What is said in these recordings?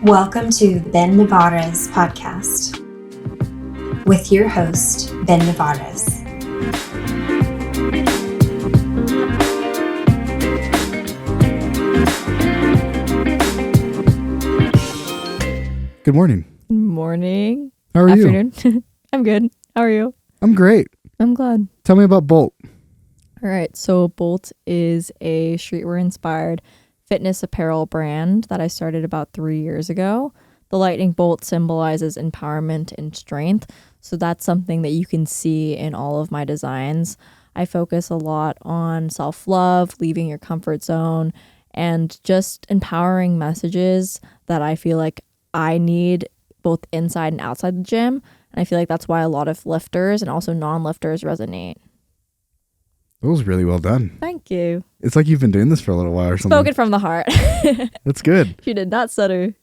Welcome to Ben Nevares podcast with your host, Ben Nevares. Good morning. Morning. How are you? Afternoon. I'm good. How are you? I'm great. I'm glad. Tell me about Bolt. All right. So Bolt is a streetwear inspired fitness apparel brand that I started about 3 years ago. The lightning bolt symbolizes empowerment and strength. So that's something that you can see in all of my designs. I focus a lot on self-love, leaving your comfort zone, and just empowering messages that I feel like I need both inside and outside the gym. And I feel like that's why a lot of lifters and also non-lifters resonate. That was really well done. Thank you. It's like you've been doing this for a little while or something. Spoken from the heart. That's good. She did not stutter.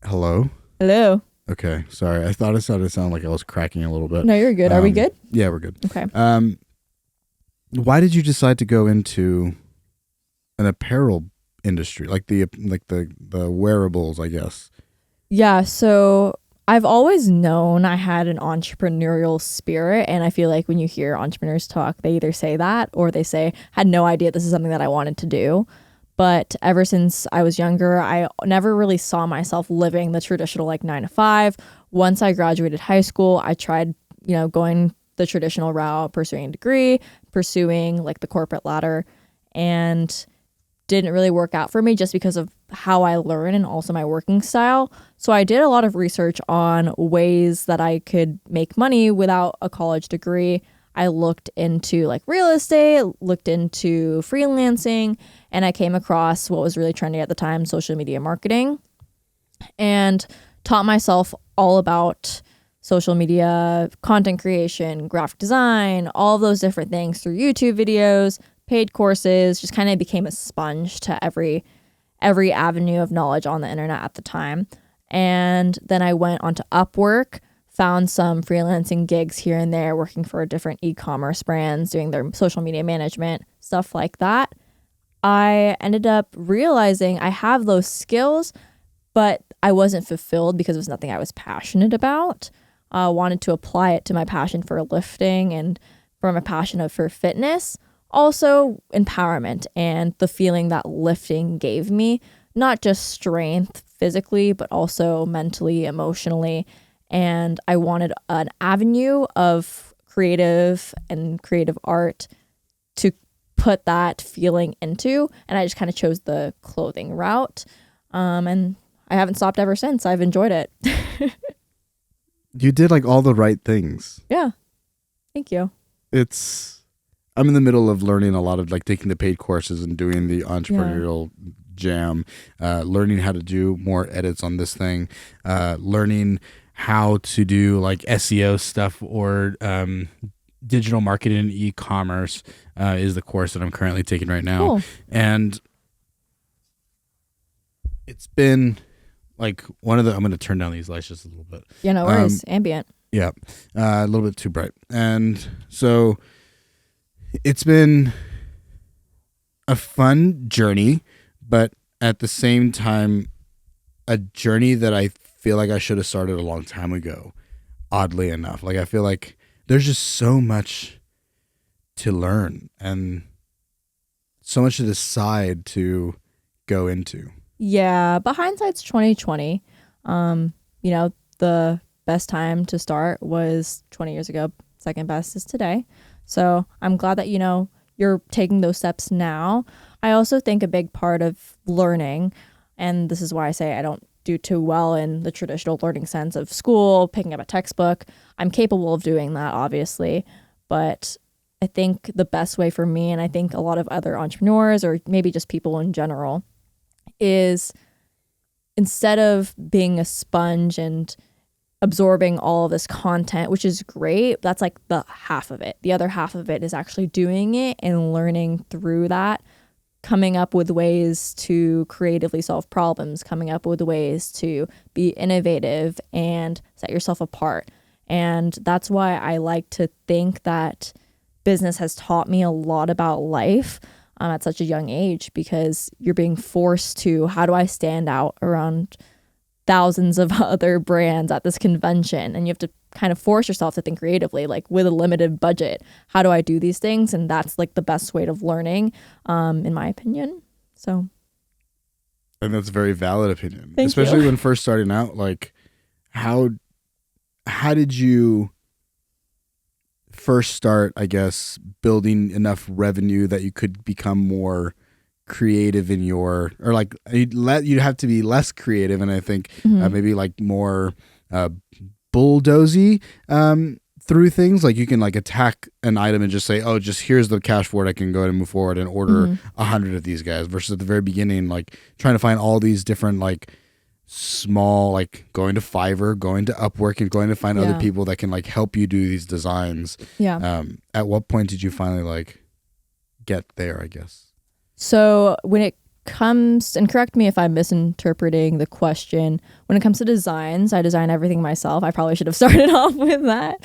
Hello? Hello. Okay. Sorry. I thought it sounded like I was cracking a little bit. No, you're good. Are we good? Yeah, we're good. Okay. Why did you decide to go into an apparel industry, like the wearables, I guess? Yeah, so I've always known I had an entrepreneurial spirit, and I feel like when you hear entrepreneurs talk, they either say that or they say, had no idea this is something that I wanted to do. But ever since I was younger, I never really saw myself living the traditional 9 to 5. Once I graduated high school, I tried, going the traditional route, pursuing a degree, pursuing the corporate ladder, and didn't really work out for me just because of how I learn and also my working style. So I did a lot of research on ways that I could make money without a college degree. I looked into real estate, looked into freelancing, and I came across what was really trendy at the time, social media marketing, and taught myself all about social media, content creation, graphic design, all of those different things through YouTube videos, paid courses, just kind of became a sponge to every avenue of knowledge on the internet at the time. And then I went onto Upwork, found some freelancing gigs here and there, working for different e-commerce brands, doing their social media management, stuff like that. I ended up realizing I have those skills, but I wasn't fulfilled because it was nothing I was passionate about. I wanted to apply it to my passion for lifting and for my passion for fitness. Also empowerment and the feeling that lifting gave me, not just strength physically, but also mentally, emotionally. And I wanted an avenue of creative art to put that feeling into. And I just kind of chose the clothing route. And I haven't stopped ever since. I've enjoyed it. You did all the right things. Yeah. Thank you. I'm in the middle of learning a lot of taking the paid courses and doing the entrepreneurial jam, learning how to do more edits on this thing, learning how to do SEO stuff or digital marketing and e-commerce is the course that I'm currently taking right now. Cool. And it's been I'm going to turn down these lights just a little bit. Yeah, no worries. Ambient. Yeah, a little bit too bright. And so it's been a fun journey, but at the same time, a journey that I feel like I should have started a long time ago, oddly enough. I feel like there's just so much to learn and so much to decide to go into. Yeah, but hindsight's 2020. The best time to start was 20 years ago. Second best is today. So I'm glad that, you're taking those steps now. I also think a big part of learning, and this is why I say I don't do too well in the traditional learning sense of school, picking up a textbook. I'm capable of doing that, obviously, but I think the best way for me, and I think a lot of other entrepreneurs or maybe just people in general, is instead of being a sponge and absorbing all of this content, which is great, that's the half of it. The other half of it is actually doing it and learning through that, coming up with ways to creatively solve problems, coming up with ways to be innovative and set yourself apart. And that's why I like to think that business has taught me a lot about life. at such a young age, because you're being forced to, how do I stand out around thousands of other brands at this convention, and you have to kind of force yourself to think creatively, like with a limited budget, how do I do these things? And that's like the best way of learning, in my opinion. So. And that's a very valid opinion, Thank especially you. when first starting out. Like, how did you first start, I guess, building enough revenue that you could become more creative in your, or like you'd have to be less creative, and I think maybe like more bulldozy through things. Like you can like attack an item and just say, oh, just here's the cash for it, I can go ahead and move forward and order 100 of these guys, versus at the very beginning, like trying to find all these different like small, like going to Fiverr, going to Upwork, and going to find other people that can like help you do these designs. At what point did you finally like get there, I guess? So when it comes, and correct me if I'm misinterpreting the question, when it comes to designs, I design everything myself. I probably should have started off with that.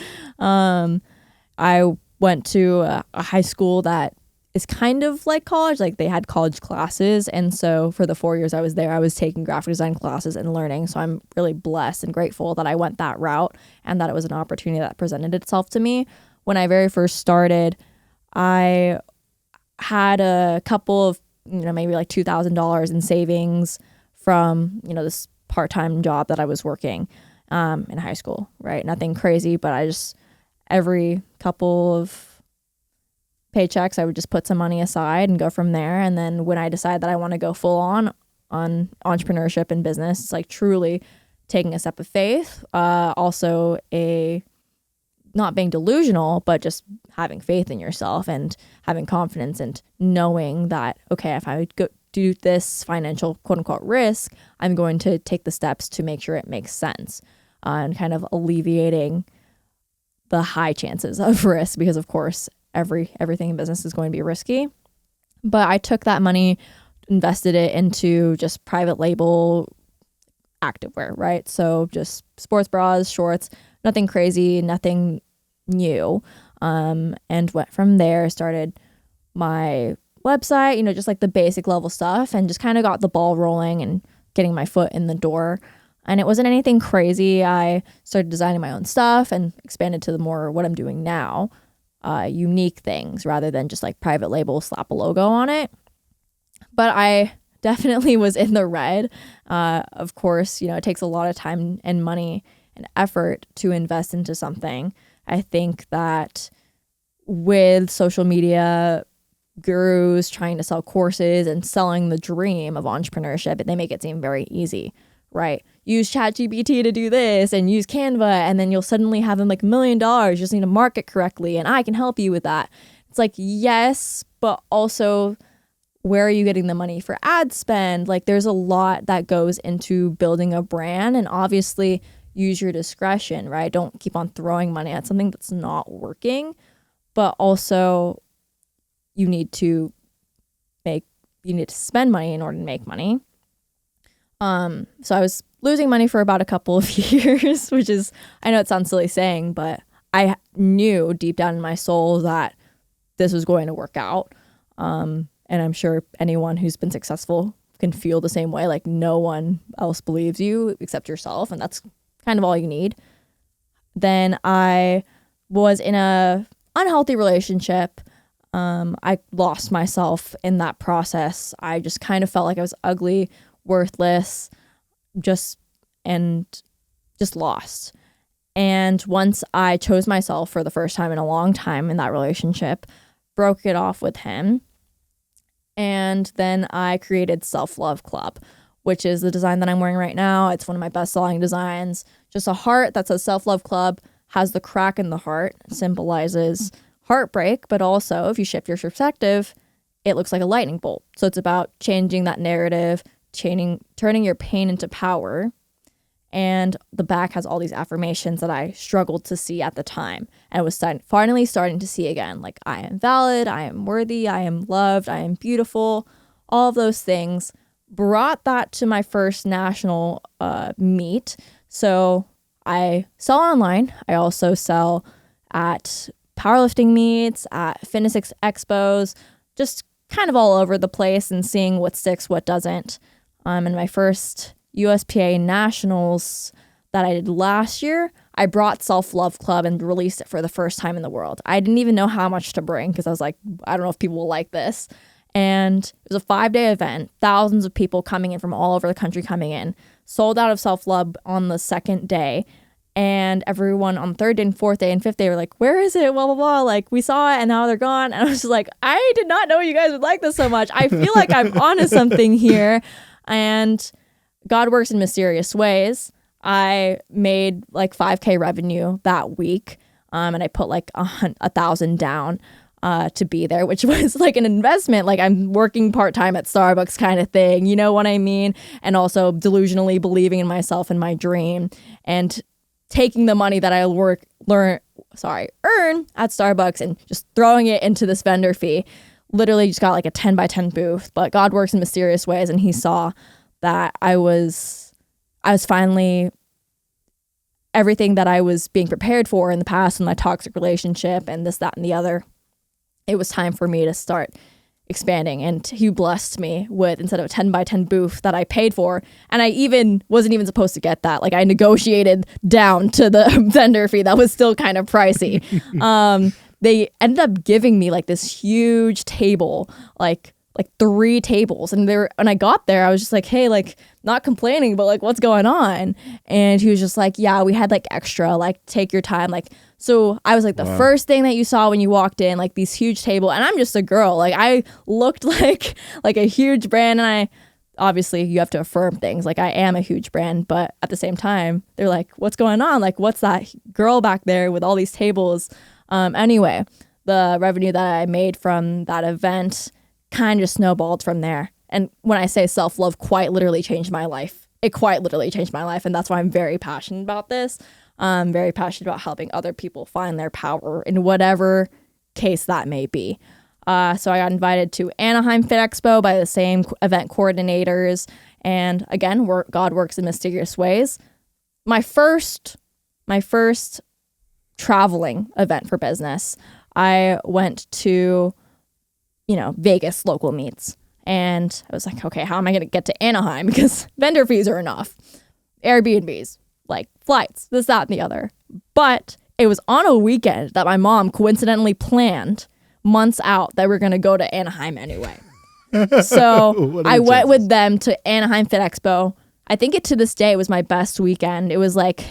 I went to a high school that is kind of like college. Like they had college classes, and so for the 4 years I was there, I was taking graphic design classes and learning. So I'm really blessed and grateful that I went that route and that it was an opportunity that presented itself to me. When I very first started, I had a couple of, maybe like $2,000 in savings from, this part-time job that I was working in high school, right? Nothing crazy, but I just, every couple of paychecks, I would just put some money aside and go from there. And then when I decide that I want to go full on entrepreneurship and business, it's like truly taking a step of faith. Also not being delusional, but just having faith in yourself and having confidence and knowing that, okay, if I go do this financial quote unquote risk, I'm going to take the steps to make sure it makes sense, and kind of alleviating the high chances of risk, because of course everything in business is going to be risky. But I took that money, invested it into just private label activewear, right? So just sports bras, shorts, nothing crazy, nothing new. And went from there, started my website, just like the basic level stuff, and just kind of got the ball rolling and getting my foot in the door. And it wasn't anything crazy. I started designing my own stuff and expanded to the more what I'm doing now, unique things rather than just like private label, slap a logo on it. But I definitely was in the red. Of course, it takes a lot of time and money and effort to invest into something. I think that with social media gurus trying to sell courses and selling the dream of entrepreneurship, they make it seem very easy, right? Use ChatGPT to do this and use Canva, and then you'll suddenly have them like $1 million. You just need to market correctly, and I can help you with that. It's like, yes, but also, where are you getting the money for ad spend? Like there's a lot that goes into building a brand, and obviously use your discretion, right? Don't keep on throwing money at something that's not working, but also you need to spend money in order to make money. So I was losing money for about a couple of years, which is, I know it sounds silly saying, but I knew deep down in my soul that this was going to work out. And I'm sure anyone who's been successful can feel the same way. Like no one else believes you except yourself, and that's kind of all you need. Then I was in a unhealthy relationship. I lost myself in that process. I just kind of felt like I was ugly, worthless, just lost. And once I chose myself for the first time in a long time in that relationship, broke it off with him. And then I created Self-Love Club, which is the design that I'm wearing right now. It's one of my best-selling designs. Just a heart that says Self-Love Club, has the crack in the heart, symbolizes heartbreak, but also if you shift your perspective, it looks like a lightning bolt. So it's about changing that narrative, turning your pain into power. And the back has all these affirmations that I struggled to see at the time. And I was finally starting to see again, like I am valid, I am worthy, I am loved, I am beautiful, all of those things. Brought that to my first national meet. So I sell online. I also sell at powerlifting meets, at fitness expos, just kind of all over the place and seeing what sticks, what doesn't. In my first USPA Nationals that I did last year, I brought Self-Love Club and released it for the first time in the world. I didn't even know how much to bring because I was like, I don't know if people will like this. And it was a 5-day event, thousands of people coming in from all over the country coming in, sold out of Self-Love on the second day. And everyone on the third day and fourth day and fifth day were like, where is it? Blah, blah, blah. Like, we saw it and now they're gone. And I was just like, I did not know you guys would like this so much. I feel like I'm onto something here. And God works in mysterious ways. I made like 5K revenue that week. And I put like 1,000 down to be there, which was like an investment. Like, I'm working part-time at Starbucks kind of thing. You know what I mean? And also delusionally believing in myself and my dream and taking the money that I earn at Starbucks and just throwing it into this vendor fee. Literally just got like a 10 by 10 booth, but God works in mysterious ways. And he saw that I was finally everything that I was being prepared for in the past in my toxic relationship and this, that, and the other. It was time for me to start expanding. And he blessed me with, instead of a 10 by 10 booth that I paid for, and I wasn't even supposed to get that. Like, I negotiated down to the vendor fee. That was still kind of pricey. They ended up giving me like this huge table, like 3 tables. And when I got there, I was just like, hey, like, not complaining, but like, what's going on? And he was just like, yeah, we had like extra, like, take your time. Like, so I was like the first thing that you saw when you walked in, like these huge table. And I'm just a girl. Like, I looked like a huge brand. And obviously you have to affirm things. Like, I am a huge brand, but at the same time, they're like, what's going on? Like, what's that girl back there with all these tables? Anyway, the revenue that I made from that event kind of snowballed from there. And when I say self-love, quite literally changed my life. It quite literally changed my life. And that's why I'm very passionate about this. I'm very passionate about helping other people find their power in whatever case that may be. So I got invited to Anaheim Fit Expo by the same event coordinators. And again, God works in mysterious ways. My first traveling event for business, I went to, Vegas local meets. And I was like, okay, how am I going to get to Anaheim? Because vendor fees are enough. Airbnbs, like flights, this, that, and the other. But it was on a weekend that my mom coincidentally planned months out that we're going to go to Anaheim anyway. So I went with them to Anaheim Fit Expo. I think to this day was my best weekend. It was like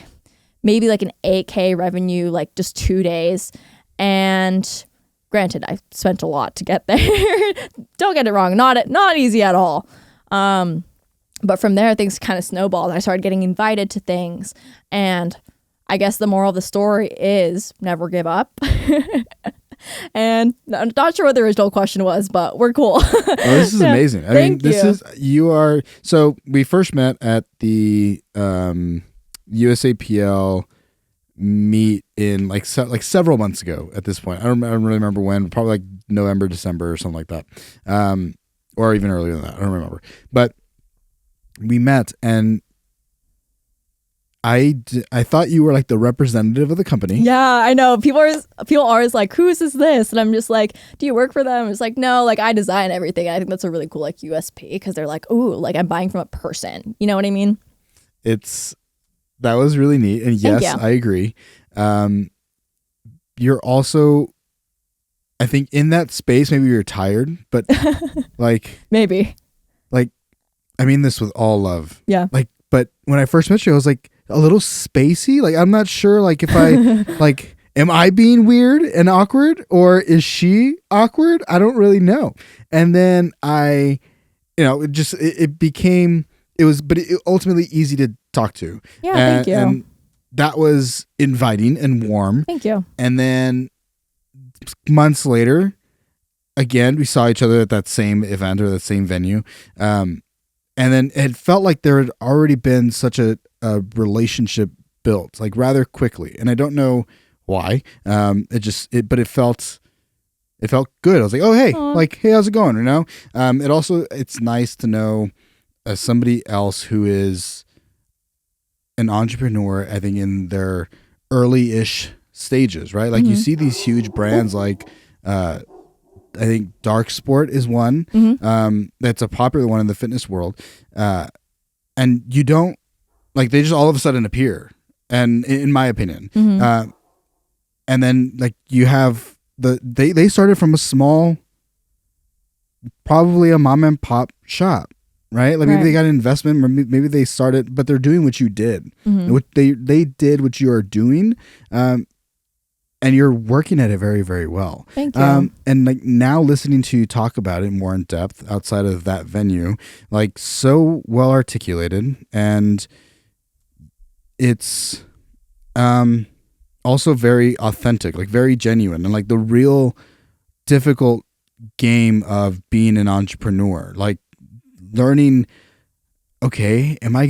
maybe like an 8K revenue, like just 2 days. And granted, I spent a lot to get there. Don't get it wrong. Not easy at all. But from there, things kind of snowballed. I started getting invited to things. And I guess the moral of the story is never give up. And I'm not sure what the original question was, but we're cool. Oh, this is amazing. I mean, so we first met at the USAPL meet in like several months ago at this point. I don't really remember when, probably like November, December or something like that. Or even earlier than that. I don't remember. But we met and I thought you were like the representative of the company. Yeah, I know. People are always like, who is this? And I'm just like, do you work for them? It's like, no, like I design everything. I think that's a really cool like USP because they're like, ooh, like I'm buying from a person. You know what I mean? That was really neat. And yes, I agree. You're also, I think in that space, maybe you're tired, but like, maybe like, I mean this with all love. Yeah. Like, but when I first met you, I was like a little spacey. Like, I'm not sure, like if I like, am I being weird and awkward or is she awkward? I don't really know. And then it became, but it ultimately easy to talk to. Yeah, thank you. And that was inviting and warm. Thank you. And then months later, again, we saw each other at that same event or that same venue. And then it felt like there had already been such a relationship built, like rather quickly. And I don't know why. But it felt good. I was like, oh, hey, Aww. like, hey, how's it going? It's nice to know somebody else who is an entrepreneur, I think in their early-ish stages, right? Like you see these huge brands like, I think Dark Sport is one. That's a popular one in the fitness world. And and you don't like, they just all of a sudden appear. And in my opinion, and then like you have they started from a small, probably a mom and pop shop, right? Like maybe they got an investment, or maybe they started, but they're doing what you did. What they did what you are doing, and you're working at it very, very well. Thank you. And like now listening to you talk about it more in depth outside of that venue, like so well articulated, and it's also very authentic, like very genuine, and like the real difficult game of being an entrepreneur, like learning, okay, am I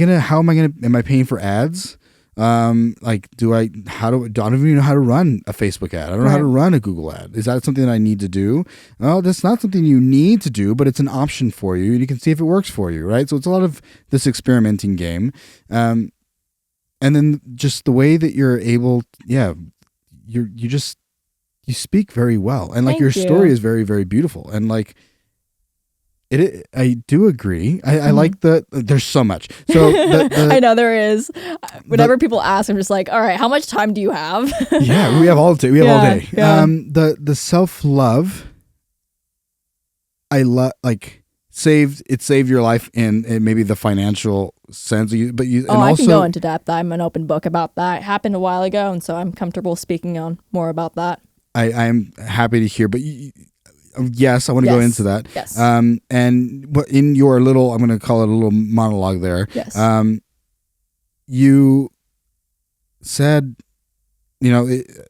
paying for ads? Like, I don't even know how to run a Facebook ad. I don't know how to run a Google ad. Is that something that I need to do? Well, that's not something you need to do, but it's an option for you, and you can see if it works for you, right? So it's a lot of this experimenting game. And then just the way that you're able, you speak very well, and like Thank your you. story is very, very beautiful, and like I do agree. I like there's so much. So I know there is. Whenever people ask, I'm just like, all right, how much time do you have? Yeah, we have all day. All day. Yeah. The self-love, I love, like saved your life in maybe the financial sense, but you and I also, can go into depth. I'm an open book about that. It happened a while ago, and so I'm comfortable speaking on more about that. I'm happy to hear, but yes, I want to go into that. Yes. And in your little, I'm going to call it a little monologue there. Yes. You said,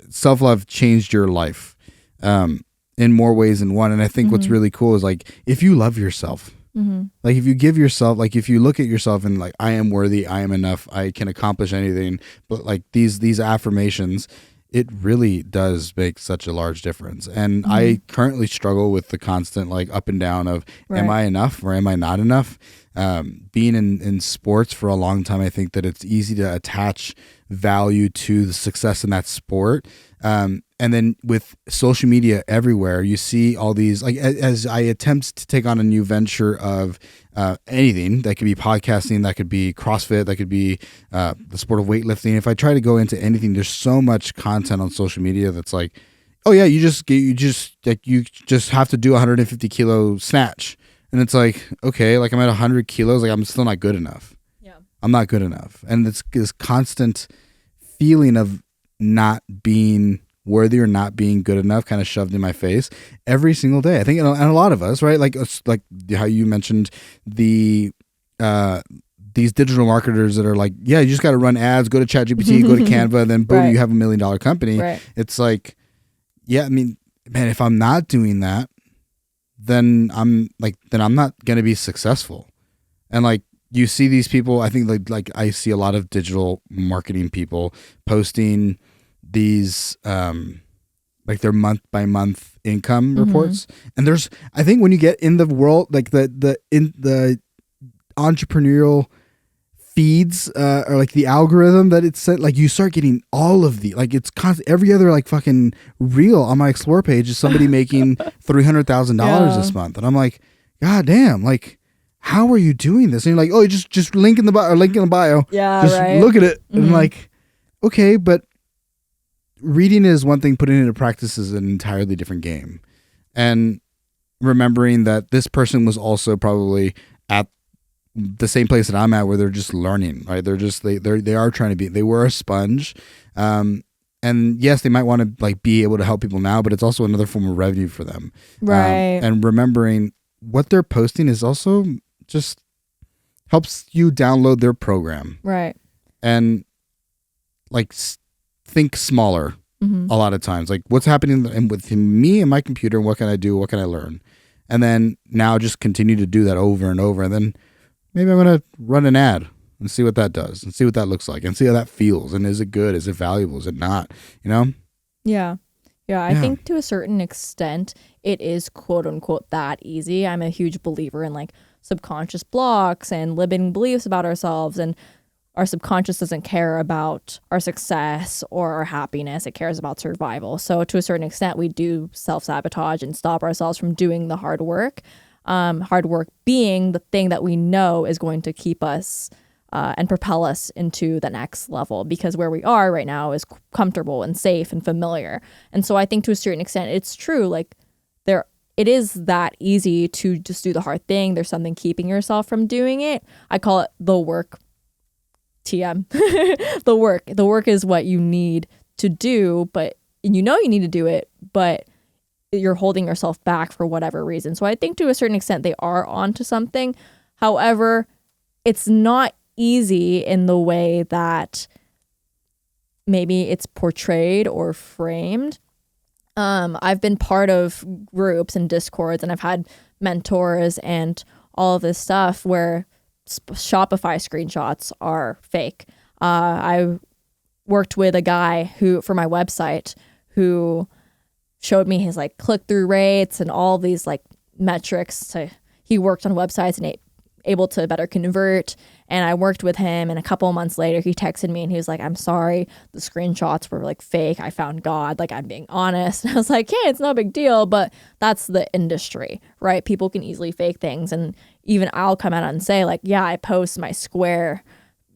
self-love changed your life in more ways than one. And I think what's really cool is like, if you love yourself, like if you give yourself, like if you look at yourself and like, I am worthy, I am enough, I can accomplish anything, but like these affirmations, it really does make such a large difference. And I currently struggle with the constant like up and down of, am I enough or am I not enough? Being in sports for a long time, I think that it's easy to attach value to the success in that sport. And then with social media everywhere, you see all these, like as I attempt to take on a new venture of anything, that could be podcasting, that could be CrossFit, that could be the sport of weightlifting. If I try to go into anything, there's so much content on social media that's like, oh yeah, you just have to do a 150 kilo snatch. And it's like, okay, like I'm at 100 kilos, like I'm still not good enough. Yeah. I'm not good enough. And it's this constant feeling of not being worthy or not being good enough kind of shoved in my face every single day. I think, and a lot of us, right? Like how you mentioned these digital marketers that are like, yeah, you just got to run ads, go to ChatGPT, go to Canva, and then boom, you have $1 million company. Right. It's like, yeah, I mean, man, if I'm not doing that, then I'm not going to be successful. And like, you see these people, I think like I see a lot of digital marketing people posting these like their month by month income reports. And I think when you get in the world, like in the entrepreneurial feeds or like the algorithm that it's sent, like you start getting all of the, like it's constant, every other like fucking reel on my explore page is somebody making $300,000 this month. And I'm like, God damn, like how are you doing this? And you're like, oh, just link in the bio, or link in the bio. Yeah, just look at it. And I'm like, okay, but reading is one thing, putting it into practice is an entirely different game. And remembering that this person was also probably at the same place that I'm at, where they're just learning, right? They're just, they are trying to be, they were a sponge. And yes, they might want to like be able to help people now, but it's also another form of revenue for them. Right. And remembering what they're posting is also just helps you download their program. Right. And like think smaller a lot of times, like what's happening with me and my computer, what can I do, what can I learn, and then now just continue to do that over and over, and then maybe I'm going to run an ad and see what that does and see what that looks like and see how that feels, and is it good, is it valuable, is it not, Yeah, I think to a certain extent it is quote unquote that easy. I'm a huge believer in like subconscious blocks and limiting beliefs about ourselves, and our subconscious doesn't care about our success or our happiness. It cares about survival. So to a certain extent, we do self-sabotage and stop ourselves from doing the hard work. Hard work being the thing that we know is going to keep us and propel us into the next level, because where we are right now is comfortable and safe and familiar. And so I think to a certain extent, it's true. Like it is that easy to just do the hard thing. There's something keeping yourself from doing it. I call it the work. TM. The work is what you need to do, but you need to do it, but you're holding yourself back for whatever reason. So I think to a certain extent they are onto something. However, it's not easy in the way that maybe it's portrayed or framed. I've been part of groups and discords, and I've had mentors and all of this stuff where Shopify screenshots are fake. I worked with a guy for my website who showed me his like click-through rates and all these like metrics. He worked on websites and able to better convert. And I worked with him, and a couple of months later he texted me and he was like, I'm sorry, the screenshots were like fake. I found God, like I'm being honest. And I was like, hey, it's no big deal, but that's the industry, right? People can easily fake things. And even I'll come out and say like, yeah, I post my Square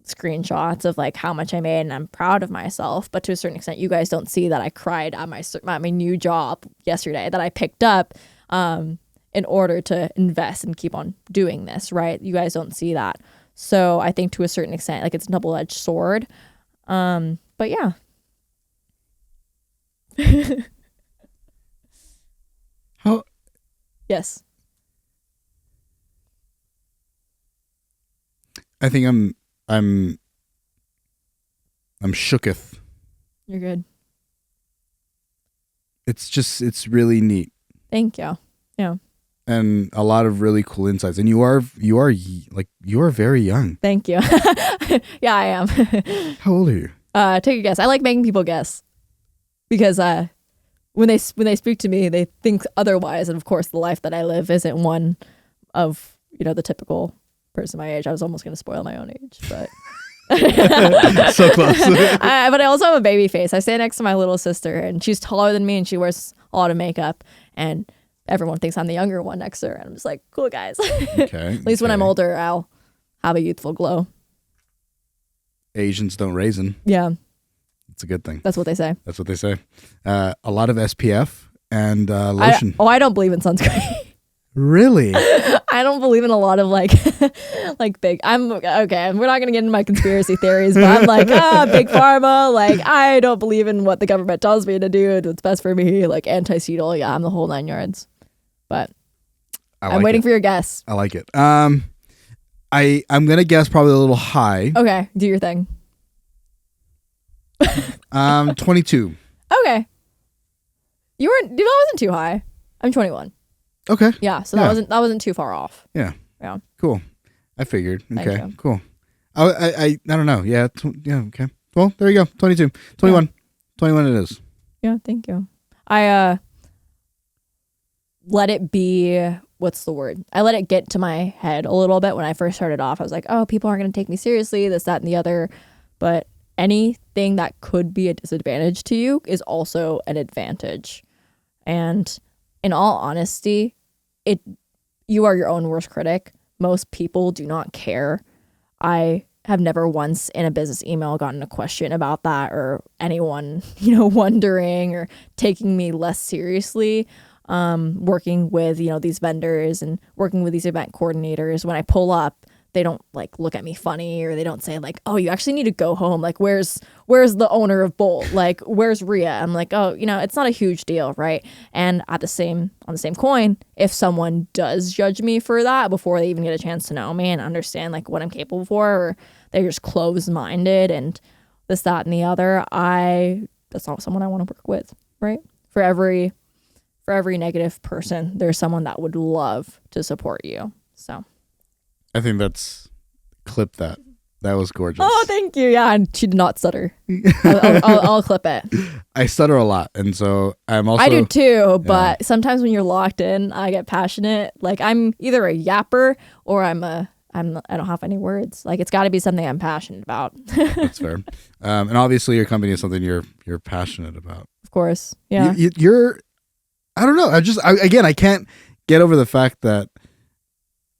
screenshots of like how much I made and I'm proud of myself. But to a certain extent, you guys don't see that I cried at my new job yesterday that I picked up in order to invest and keep on doing this, right? You guys don't see that. So I think to a certain extent, like it's a double-edged sword. But yeah. How? Yes. I think I'm shooketh. You're good. It's really neat. Thank you. Yeah. And a lot of really cool insights. And you are very young. Thank you. Yeah, I am. How old are you? Take a guess. I like making people guess because when they speak to me, they think otherwise. And of course, the life that I live isn't one of the typical person my age. I was almost going to spoil my own age, but so close. But I also have a baby face. I stand next to my little sister, and she's taller than me, and she wears a lot of makeup, and everyone thinks I'm the younger one next to her, and I'm just like, cool guys. Okay. At least when I'm older, I'll have a youthful glow. Asians don't raisin. Yeah. It's a good thing. That's what they say. That's what they say. A lot of SPF and lotion. I don't believe in sunscreen. Really? I don't believe in a lot of like big. I'm okay. We're not gonna get into my conspiracy theories, but I'm like, big pharma. Like, I don't believe in what the government tells me to do. What's best for me, like anti-cetal. Yeah, I'm the whole 9 yards. But I'm waiting for your guess. I like it. I'm gonna guess probably a little high. Okay, do your thing. 22. Okay. That wasn't too high. I'm 21. Okay. Yeah, so that wasn't too far off. Yeah. Yeah. Cool. I figured. Okay. Thank you. Cool. I don't know. Yeah. Yeah. Okay. Well, there you go. 22. 21. Yeah. 21 it is. Yeah. Thank you. I let it be. What's the word? I let it get to my head a little bit when I first started off. I was like, oh, people aren't going to take me seriously, this, that, and the other. But anything that could be a disadvantage to you is also an advantage. And in all honesty, you are your own worst critic. Most people do not care. I have never once in a business email gotten a question about that, or anyone, wondering or taking me less seriously. Working with, these vendors and working with these event coordinators, when I pull up, they don't like look at me funny, or they don't say like, oh, you actually need to go home. Like, where's the owner of Bolt? Like, where's Rhea? I'm like, oh, it's not a huge deal, right? And on the same coin, if someone does judge me for that before they even get a chance to know me and understand like what I'm capable for, or they're just closed-minded and this, that, and the other, that's not someone I want to work with, right? For every negative person, there's someone that would love to support you. So I think clip that. That was gorgeous. Oh, thank you. Yeah, and she did not stutter. I'll clip it. I stutter a lot, and so I'm also. I do too, but sometimes when you're locked in, I get passionate. Like, I'm either a yapper or I don't have any words. Like, it's got to be something I'm passionate about. That's fair. And obviously, your company is something you're passionate about. Of course, yeah. You're. I don't know. I can't get over the fact that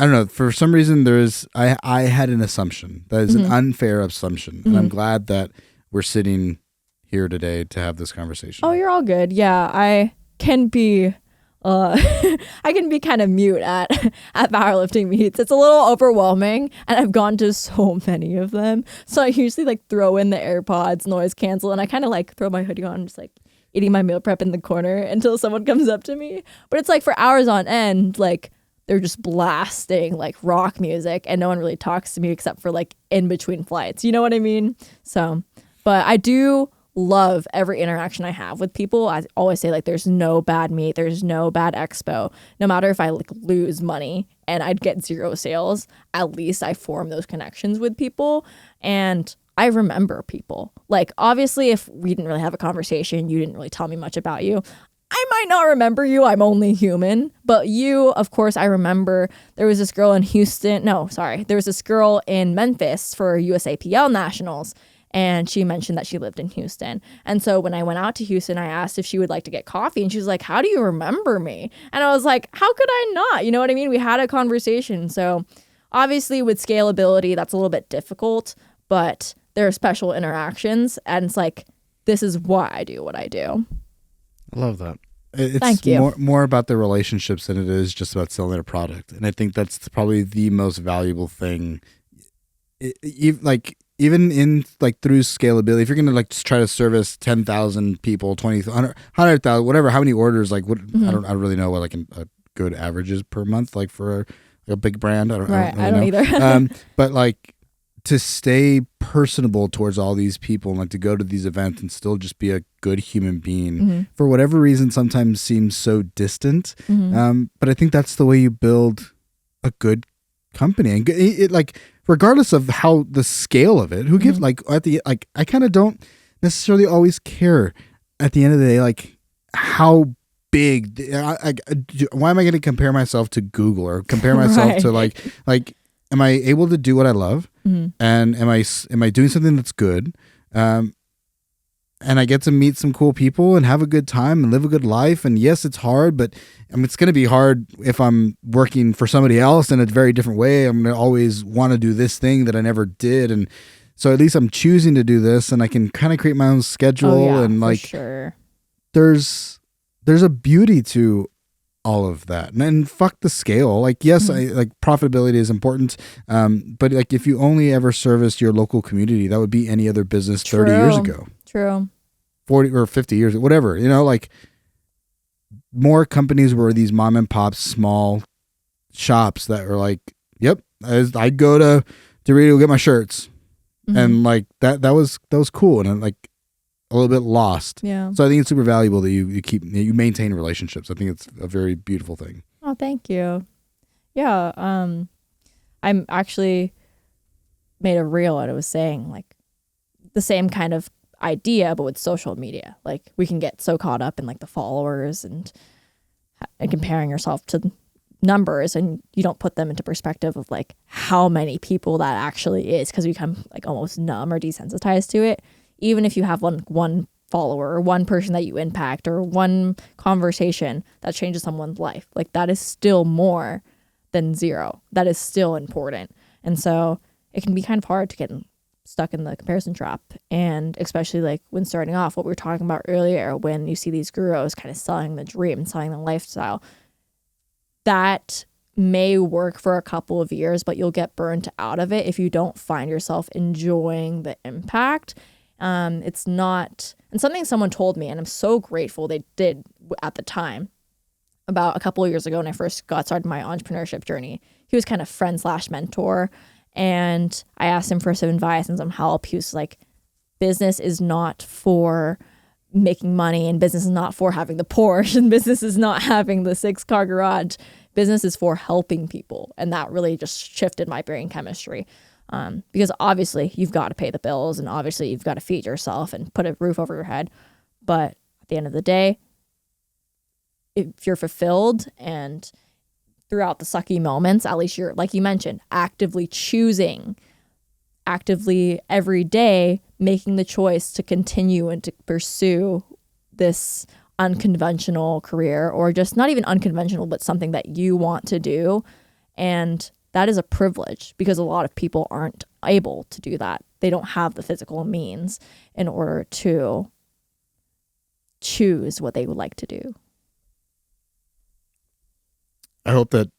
I don't know. For some reason, I had an assumption that is an unfair assumption, and I'm glad that we're sitting here today to have this conversation. Oh, you're all good. Yeah, I can be I can be kind of mute at powerlifting meets. It's a little overwhelming, and I've gone to so many of them. So I usually like throw in the AirPods, noise cancel, and I kind of like throw my hoodie on, just like eating my meal prep in the corner until someone comes up to me. But it's like for hours on end, like they're just blasting like rock music, and no one really talks to me except for like in between flights. You know what I mean? So, but I do love every interaction I have with people. I always say like there's no bad meet, there's no bad expo. No matter if I like lose money and I'd get 0 sales, at least I form those connections with people and I remember people. Like obviously if we didn't really have a conversation, you didn't really tell me much about you, I might not remember you. I'm only human. But you, of course, I remember there was this girl in Houston. No, sorry. There was this girl in Memphis for USAPL Nationals. And she mentioned that she lived in Houston. And so when I went out to Houston, I asked if she would like to get coffee. And she was like, how do you remember me? And I was like, how could I not? You know what I mean? We had a conversation. So obviously with scalability, that's a little bit difficult. But there are special interactions. And it's like, this is why I do what I do. I love that. It's Thank you. more about the relationships than it is just about selling a product. And I think that's probably the most valuable thing. Even in like through scalability, if you're going to like just try to service 10,000 people, 20,000, 100,000, whatever, how many orders, like what, I don't really know what like a good average is per month, like for a big brand. I don't really know. Either. But like to stay personable towards all these people and like to go to these events and still just be a good human being for whatever reason sometimes seems so distant. But I think that's the way you build a good company. And it like, regardless of how the scale of it, who gives like at the, like, I kind of don't necessarily always care at the end of the day, like how big, why am I going to compare myself to Google or compare myself to like, am I able to do what I love? And am I doing something that's good? And I get to meet some cool people and have a good time and live a good life. And yes, it's hard, but it's going to be hard if I'm working for somebody else in a very different way. I'm going to always want to do this thing that I never did. And so at least I'm choosing to do this and I can kind of create my own schedule. And like, sure. there's a beauty to all of that. And then fuck the scale. Like, yes, like profitability is important. But like if you only ever service your local community, that would be any other business 30 years ago. True. 40 or 50 years, whatever, like more companies were these mom and pop small shops that were like, yep, I go to Dorito get my shirts. And like that was cool. And I'm like a little bit lost. Yeah. So I think it's super valuable that you maintain relationships. I think it's a very beautiful thing. Oh, thank you. Yeah. I'm actually made a reel and it was saying like the same kind of idea, but with social media. Like we can get so caught up in like the followers and comparing yourself to numbers, and you don't put them into perspective of like how many people that actually is, because we become like almost numb or desensitized to it. Even if you have one follower or one person that you impact or one conversation that changes someone's life, like that is still more than 0. That is still important. And so it can be kind of hard to get stuck in the comparison trap. And especially like when starting off, what we were talking about earlier, when you see these gurus kind of selling the dream, selling the lifestyle, that may work for a couple of years, but you'll get burnt out of it if you don't find yourself enjoying the impact. It's not, and something someone told me, and I'm so grateful they did at the time, about a couple of years ago when I first got started my entrepreneurship journey. He was kind of friend/mentor. And I asked him for some advice and some help. He was like, business is not for making money, and business is not for having the Porsche, and business is not having the 6-car garage. Business is for helping people. And that really just shifted my brain chemistry. Because obviously you've got to pay the bills, and obviously you've got to feed yourself and put a roof over your head. But at the end of the day, if you're fulfilled and throughout the sucky moments, at least you're, like you mentioned, actively choosing, actively every day making the choice to continue and to pursue this unconventional career, or just not even unconventional, but something that you want to do. And that is a privilege because a lot of people aren't able to do that. They don't have the physical means in order to choose what they would like to do. I hope that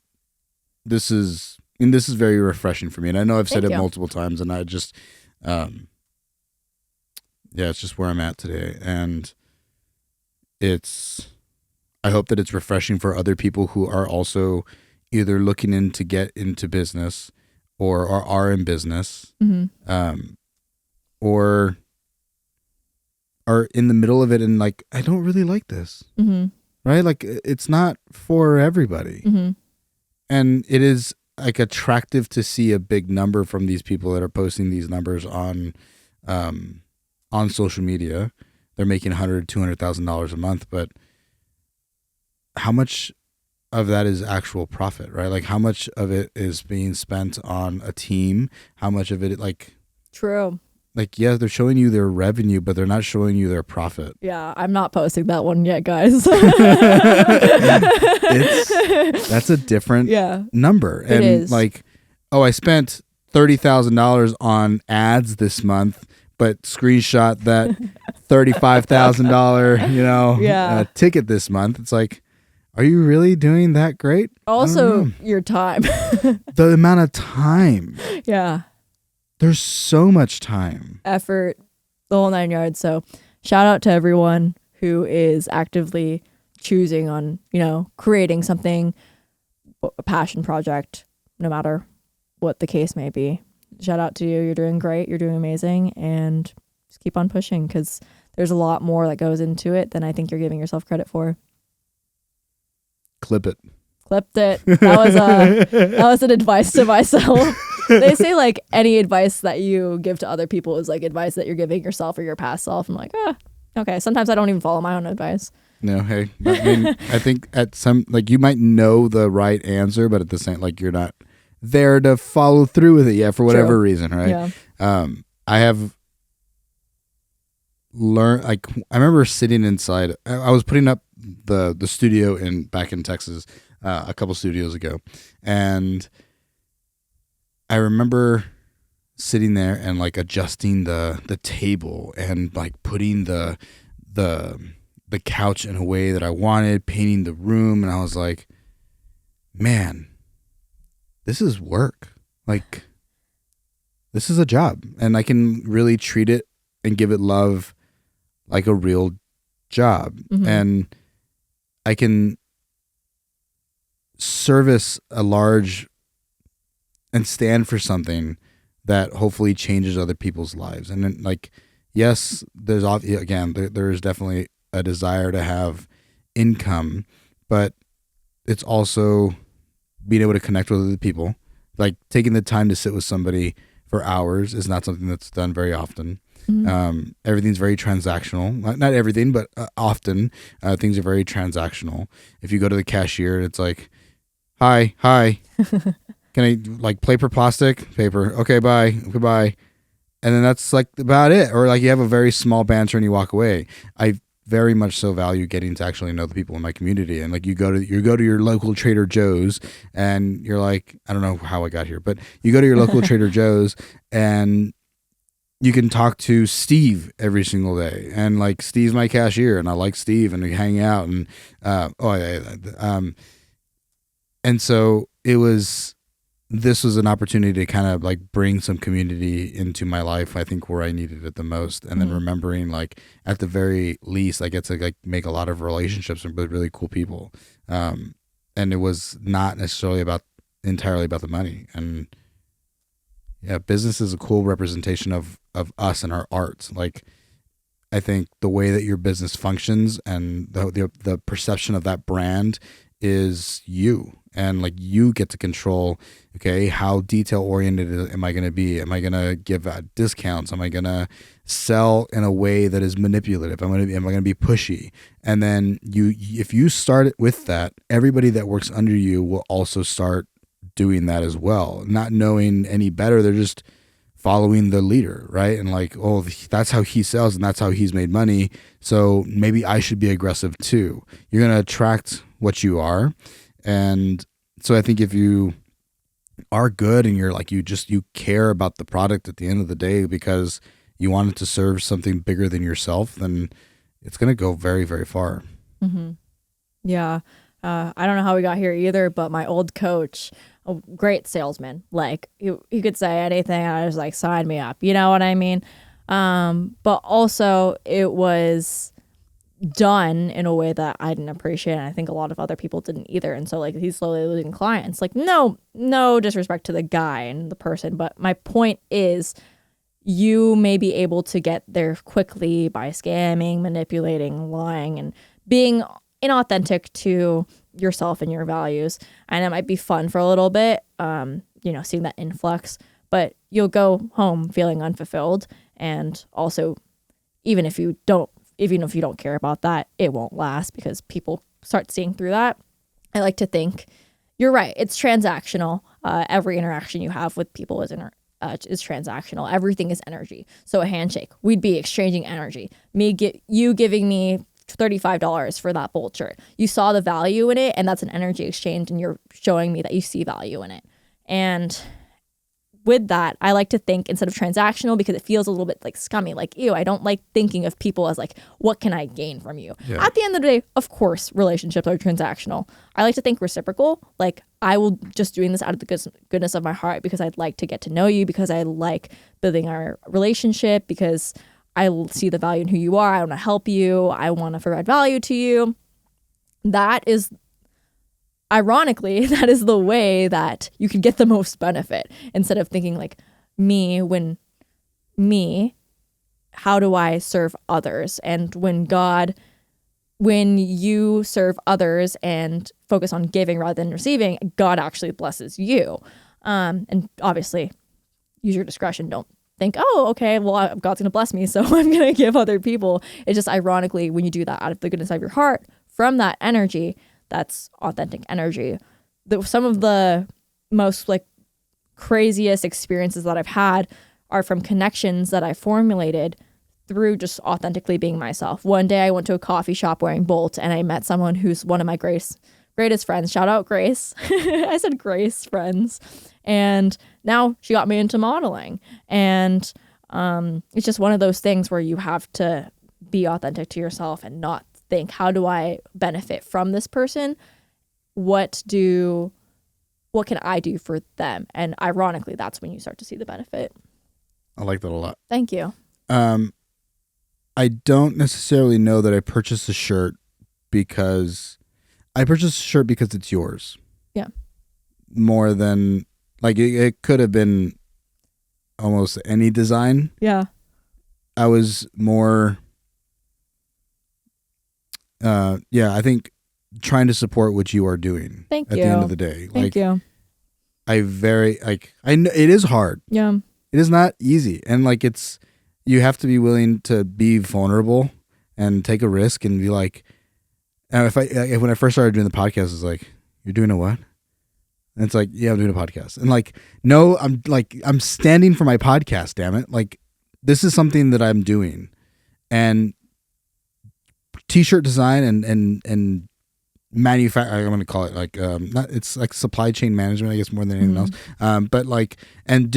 this is very refreshing for me. And I know I've said Thank it you. multiple times, and I just, it's just where I'm at today. And I hope that it's refreshing for other people who are also either looking in to get into business or are in business, or are in the middle of it and like, I don't really like this, right? Like, it's not for everybody. And it is like attractive to see a big number from these people that are posting these numbers on social media. They're making $100,000, $200,000 a month, but how much of that is actual profit, right? Like, how much of it is being spent on a team? How much of it, like, True. like, yeah, they're showing you their revenue, but they're not showing you their profit. Yeah, I'm not posting that one yet, guys. That's a different Yeah, number. it And is. like, oh, I spent $30,000 on ads this month, but screenshot that $35,000, ticket this month. It's like, are you really doing that great? Also, your time. The amount of time. Yeah. There's so much time. Effort, the whole 9 yards. So shout out to everyone who is actively choosing on, creating something, a passion project, no matter what the case may be. Shout out to you. You're doing great. You're doing amazing. And just keep on pushing because there's a lot more that goes into it than I think you're giving yourself credit for. Clip it. Clipped it. That was an advice to myself. They say like any advice that you give to other people is like advice that you're giving yourself or your past self. I'm like, okay. Sometimes I don't even follow my own advice. No, hey, I mean, I think at some, like, you might know the right answer, but at the same, like, you're not there to follow through with it yet for whatever reason, right? Yeah. I have learned, like, I remember sitting inside, I was putting up the studio back in Texas a couple studios ago, and I remember sitting there and like adjusting the table and like putting the couch in a way that I wanted, painting the room, and I was like, man, this is work. Like, this is a job, and I can really treat it and give it love like a real job. And I can service a large and stand for something that hopefully changes other people's lives. And then, like, yes, there's there's definitely a desire to have income, but it's also being able to connect with other people. Like, taking the time to sit with somebody for hours is not something that's done very often. Everything's very transactional. Not everything, but often things are very transactional. If you go to the cashier, it's like, hi, can I like paper, plastic, paper? Okay, bye, goodbye. And then that's like about it. Or like you have a very small banter and you walk away. I very much so value getting to actually know the people in my community. And like you go to your local Trader Joe's and you're like, I don't know how I got here, but you go to your local Trader Joe's and you can talk to Steve every single day. And like, Steve's my cashier and I like Steve, and we hang out and and so this was an opportunity to kind of like bring some community into my life, I think, where I needed it the most. And then remembering, like, at the very least, I get to like make a lot of relationships with really cool people. And it was not necessarily entirely about the money. And yeah, business is a cool representation of us and our art. Like, I think the way that your business functions and the perception of that brand is you. And like, you get to control, okay, how detail oriented am I going to be? Am I going to give out discounts? Am I going to sell in a way that is manipulative? Am I going to be pushy? And then if you start with that, everybody that works under you will also start doing that as well, not knowing any better. They're just following the leader, right? And like, oh, that's how he sells and that's how he's made money, so maybe I should be aggressive too. You're going to attract what you are. And so I think if you are good and you're like, you care about the product at the end of the day because you want it to serve something bigger than yourself, then it's going to go very, very far. Mm-hmm. Yeah. I don't know how we got here either, but my old coach, a great salesman, like he could say anything. I was like, sign me up. You know what I mean? But also it was done in a way that I didn't appreciate, and I think a lot of other people didn't either. And so like he's slowly losing clients. Like no disrespect to the guy and the person, but my point is you may be able to get there quickly by scamming, manipulating, lying, and being inauthentic to yourself and your values. And it might be fun for a little bit, seeing that influx, but you'll go home feeling unfulfilled. And also, even if you don't care about that, it won't last because people start seeing through that. I like to think you're right. It's transactional. Every interaction you have with people is transactional. Everything is energy. So a handshake, we'd be exchanging energy. You giving me $35 for that bolt shirt. You saw the value in it, and that's an energy exchange, and you're showing me that you see value in it. And with that, I like to think instead of transactional, because it feels a little bit like scummy, like, ew, I don't like thinking of people as like, what can I gain from you? Yeah. At the end of the day, of course, relationships are transactional. I like to think reciprocal. Like, I will just doing this out of the goodness of my heart because I'd like to get to know you, because I like building our relationship, because I see the value in who you are. I want to help you. I want to provide value to you. That is, ironically, that is the way that you can get the most benefit, instead of thinking like me, how do I serve others? And when you serve others and focus on giving rather than receiving, God actually blesses you. And obviously use your discretion. Don't think, oh, okay, well, God's going to bless me, so I'm going to give other people. It's just ironically, when you do that out of the goodness of your heart, from that energy, that's authentic energy. Some of the most like craziest experiences that I've had are from connections that I formulated through just authentically being myself. One day I went to a coffee shop wearing Bolt, and I met someone who's one of my greatest friends. Shout out Grace. I said Grace friends. And now she got me into modeling. And it's just one of those things where you have to be authentic to yourself and not think, how do I benefit from this person? What can I do for them? And ironically, that's when you start to see the benefit. I like that a lot. Thank you. I don't necessarily know that I purchased a shirt because it's yours. Yeah. More than like it could have been almost any design. Yeah. I was more I think trying to support what you are doing. Thank you. At the end of the day. Thank you. I know it is hard. Yeah. It is not easy. And like you have to be willing to be vulnerable and take a risk and be like, when I first started doing the podcast, it's like, you're doing a what? And it's like, yeah, I'm doing a podcast. And like, no, I'm standing for my podcast, damn it. Like, this is something that I'm doing. And t-shirt design and manufacture, I'm going to call it like, it's like supply chain management, I guess, more than anything else. But like, and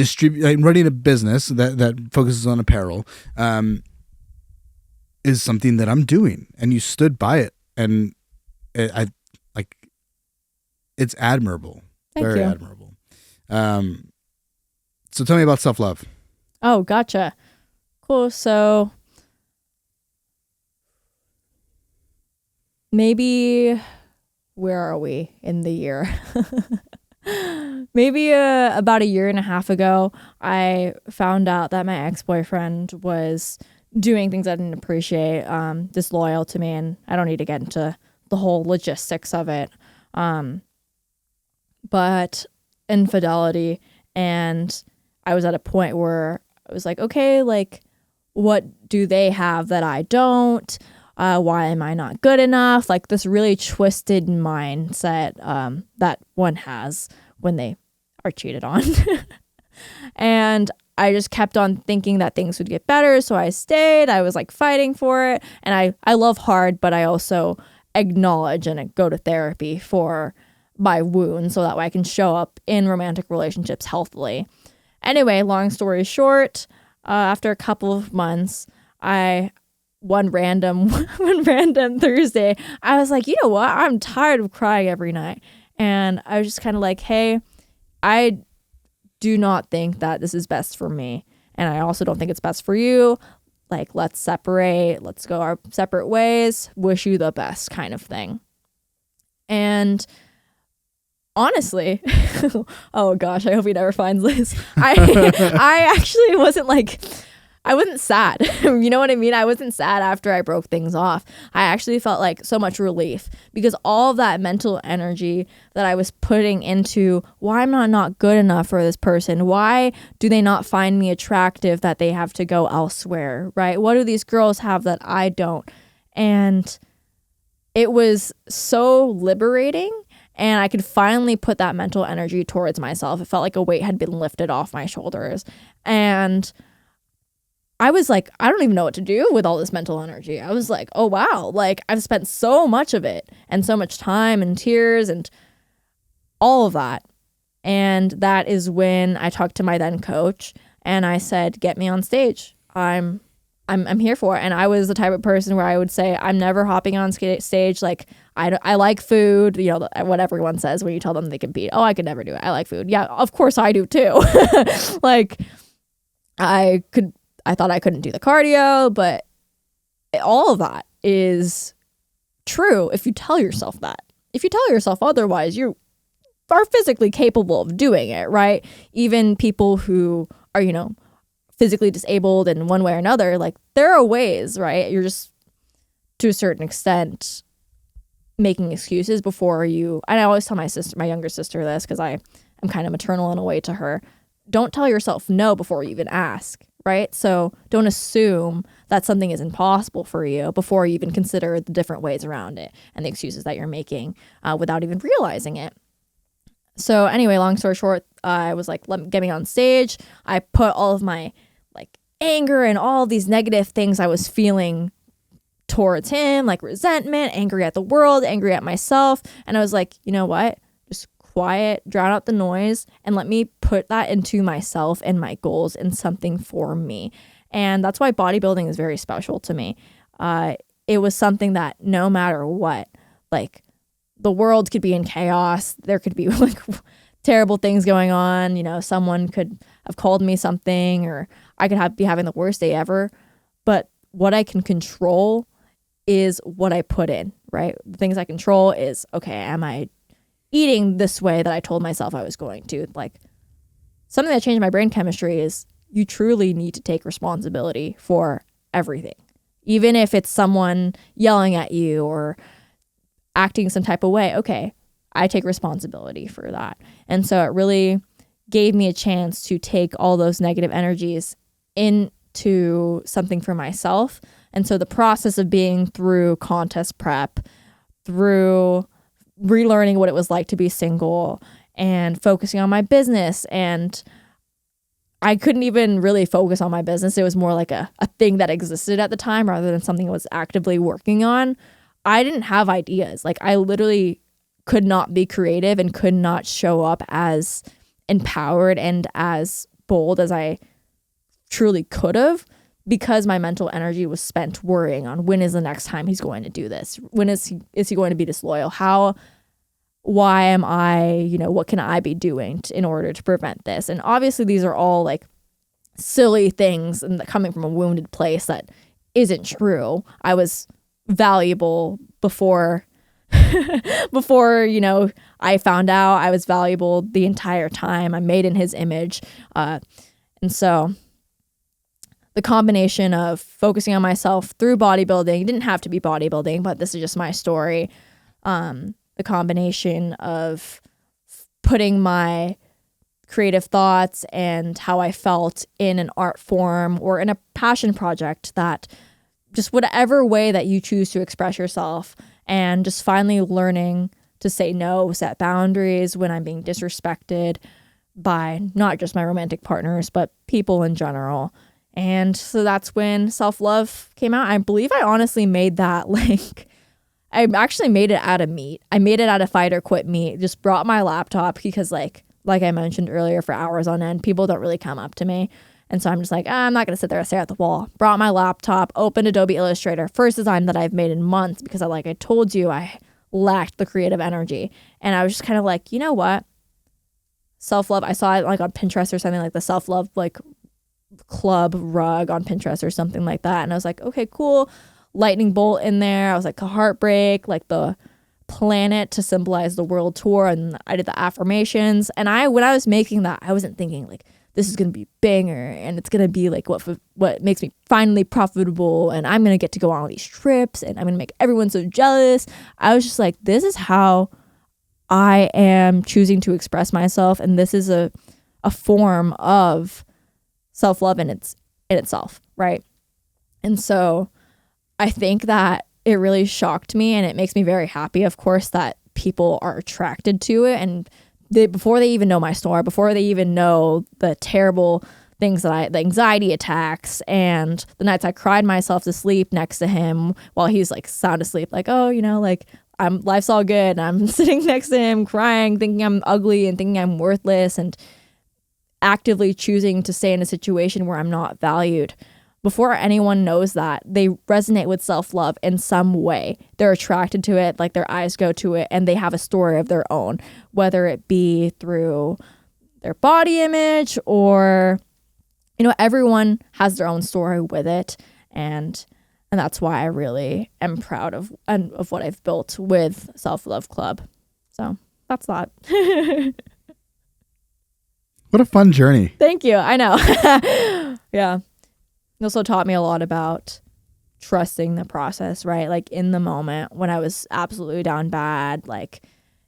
running a business that focuses on apparel, is something that I'm doing, and you stood by it. And it's admirable. Very admirable. So tell me about self-love. Oh, gotcha. Cool. So maybe, where are we in the year? Maybe about a year and a half ago, I found out that my ex-boyfriend was doing things I didn't appreciate, disloyal to me, and I don't need to get into the whole logistics of it, but infidelity. And I was at a point where I was like, okay, like, what do they have that I don't? Why am I not good enough? Like this really twisted mindset that one has when they are cheated on. And I just kept on thinking that things would get better. So I stayed. I was like fighting for it. And I love hard, but I also acknowledge and go to therapy for my wound so that way I can show up in romantic relationships healthily. Anyway, long story short, after a couple of months, one random Thursday, I was like, you know what? I'm tired of crying every night. And I was just kind of like, hey, I do not think that this is best for me. And I also don't think it's best for you. Like, let's separate. Let's go our separate ways. Wish you the best kind of thing. And honestly, oh gosh, I hope he never finds this. I actually I wasn't sad. You know what I mean? I wasn't sad after I broke things off. I actually felt like so much relief because all of that mental energy that I was putting into why I'm not good enough for this person. Why do they not find me attractive that they have to go elsewhere, right? What do these girls have that I don't? And it was so liberating. And I could finally put that mental energy towards myself. It felt like a weight had been lifted off my shoulders. And I was like, I don't even know what to do with all this mental energy. I was like, oh, wow. Like, I've spent so much of it and so much time and tears and all of that. And that is when I talked to my then coach and I said, get me on stage. I'm here for it. And I was the type of person where I would say, I'm never hopping on stage. Like, I like food, you know, what everyone says when you tell them they compete. Oh, I could never do it. I like food. Yeah, of course I do too. Like, I thought I couldn't do the cardio, but all of that is true if you tell yourself that. If you tell yourself otherwise, you are physically capable of doing it, right? Even people who are, you know, physically disabled in one way or another, like, there are ways, right? You're just, to a certain extent, making excuses before you, and I always tell my younger sister this because I'm kind of maternal in a way to her. Don't tell yourself no before you even ask, right? So don't assume that something is impossible for you before you even consider the different ways around it and the excuses that you're making without even realizing it. So anyway, long story short, I was like, get me on stage. I put all of my like anger and all these negative things I was feeling towards him, like resentment, angry at the world, angry at myself. And I was like, you know what? Just quiet, drown out the noise, and let me put that into myself and my goals and something for me. And that's why bodybuilding is very special to me. It was something that no matter what, like, the world could be in chaos. There could be like terrible things going on. You know, someone could have called me something, or I could be having the worst day ever. But what I can control is what I put in, right? The things I control is, okay, am I eating this way that I told myself I was going to? Like, something that changed my brain chemistry is you truly need to take responsibility for everything. Even if it's someone yelling at you or acting some type of way, okay, I take responsibility for that. And so it really gave me a chance to take all those negative energies into something for myself. And so the process of being through contest prep, through relearning what it was like to be single and focusing on my business, and I couldn't even really focus on my business. It was more like a thing that existed at the time rather than something I was actively working on. I didn't have ideas. Like, I literally could not be creative and could not show up as empowered and as bold as I truly could have, because my mental energy was spent worrying on when is the next time he's going to do this? When is he going to be disloyal? Why am I, you know, what can I be doing in order to prevent this? And obviously these are all like silly things and coming from a wounded place that isn't true. I was valuable before, you know, I found out I was valuable the entire time. I'm made in his image. And so the combination of focusing on myself through bodybuilding, it didn't have to be bodybuilding, but this is just my story. The combination of putting my creative thoughts and how I felt in an art form or in a passion project, that just whatever way that you choose to express yourself, and just finally learning to say no, set boundaries when I'm being disrespected by not just my romantic partners, but people in general. And so that's when self-love came out. I believe I honestly made that like I actually made it out of meat. I made it out of fight or quit meat. Just brought my laptop because like I mentioned earlier, for hours on end, people don't really come up to me. And so I'm just like, I'm not going to sit there and stare at the wall. Brought my laptop, opened Adobe Illustrator, first design that I've made in months because I told you, I lacked the creative energy. And I was just kind of like, you know what? Self-love. I saw it like on Pinterest or something, like the self-love like club rug on Pinterest or something like that. And I was like, okay, cool. Lightning bolt in there. I was like a heartbreak, like the planet to symbolize the world tour. And I did the affirmations. And when I was making that, I wasn't thinking like, this is going to be banger and it's going to be like what makes me finally profitable and I'm going to get to go on all these trips and I'm going to make everyone so jealous. I was just like, this is how I am choosing to express myself, and this is a form of self-love in itself, right? And so I think that it really shocked me, and it makes me very happy, of course, that people are attracted to it, and before they even know my story, before they even know the terrible things the anxiety attacks and the nights I cried myself to sleep next to him while he's like sound asleep, like, oh, like life's all good. And I'm sitting next to him crying, thinking I'm ugly and thinking I'm worthless, and actively choosing to stay in a situation where I'm not valued. Before anyone knows that, they resonate with self-love in some way. They're attracted to it, like their eyes go to it, and they have a story of their own, whether it be through their body image or, everyone has their own story with it. And that's why I really am proud of what I've built with Self-Love Club. So that's that. What a fun journey. Thank you. I know. Yeah. It also taught me a lot about trusting the process, right? Like in the moment when I was absolutely down bad, like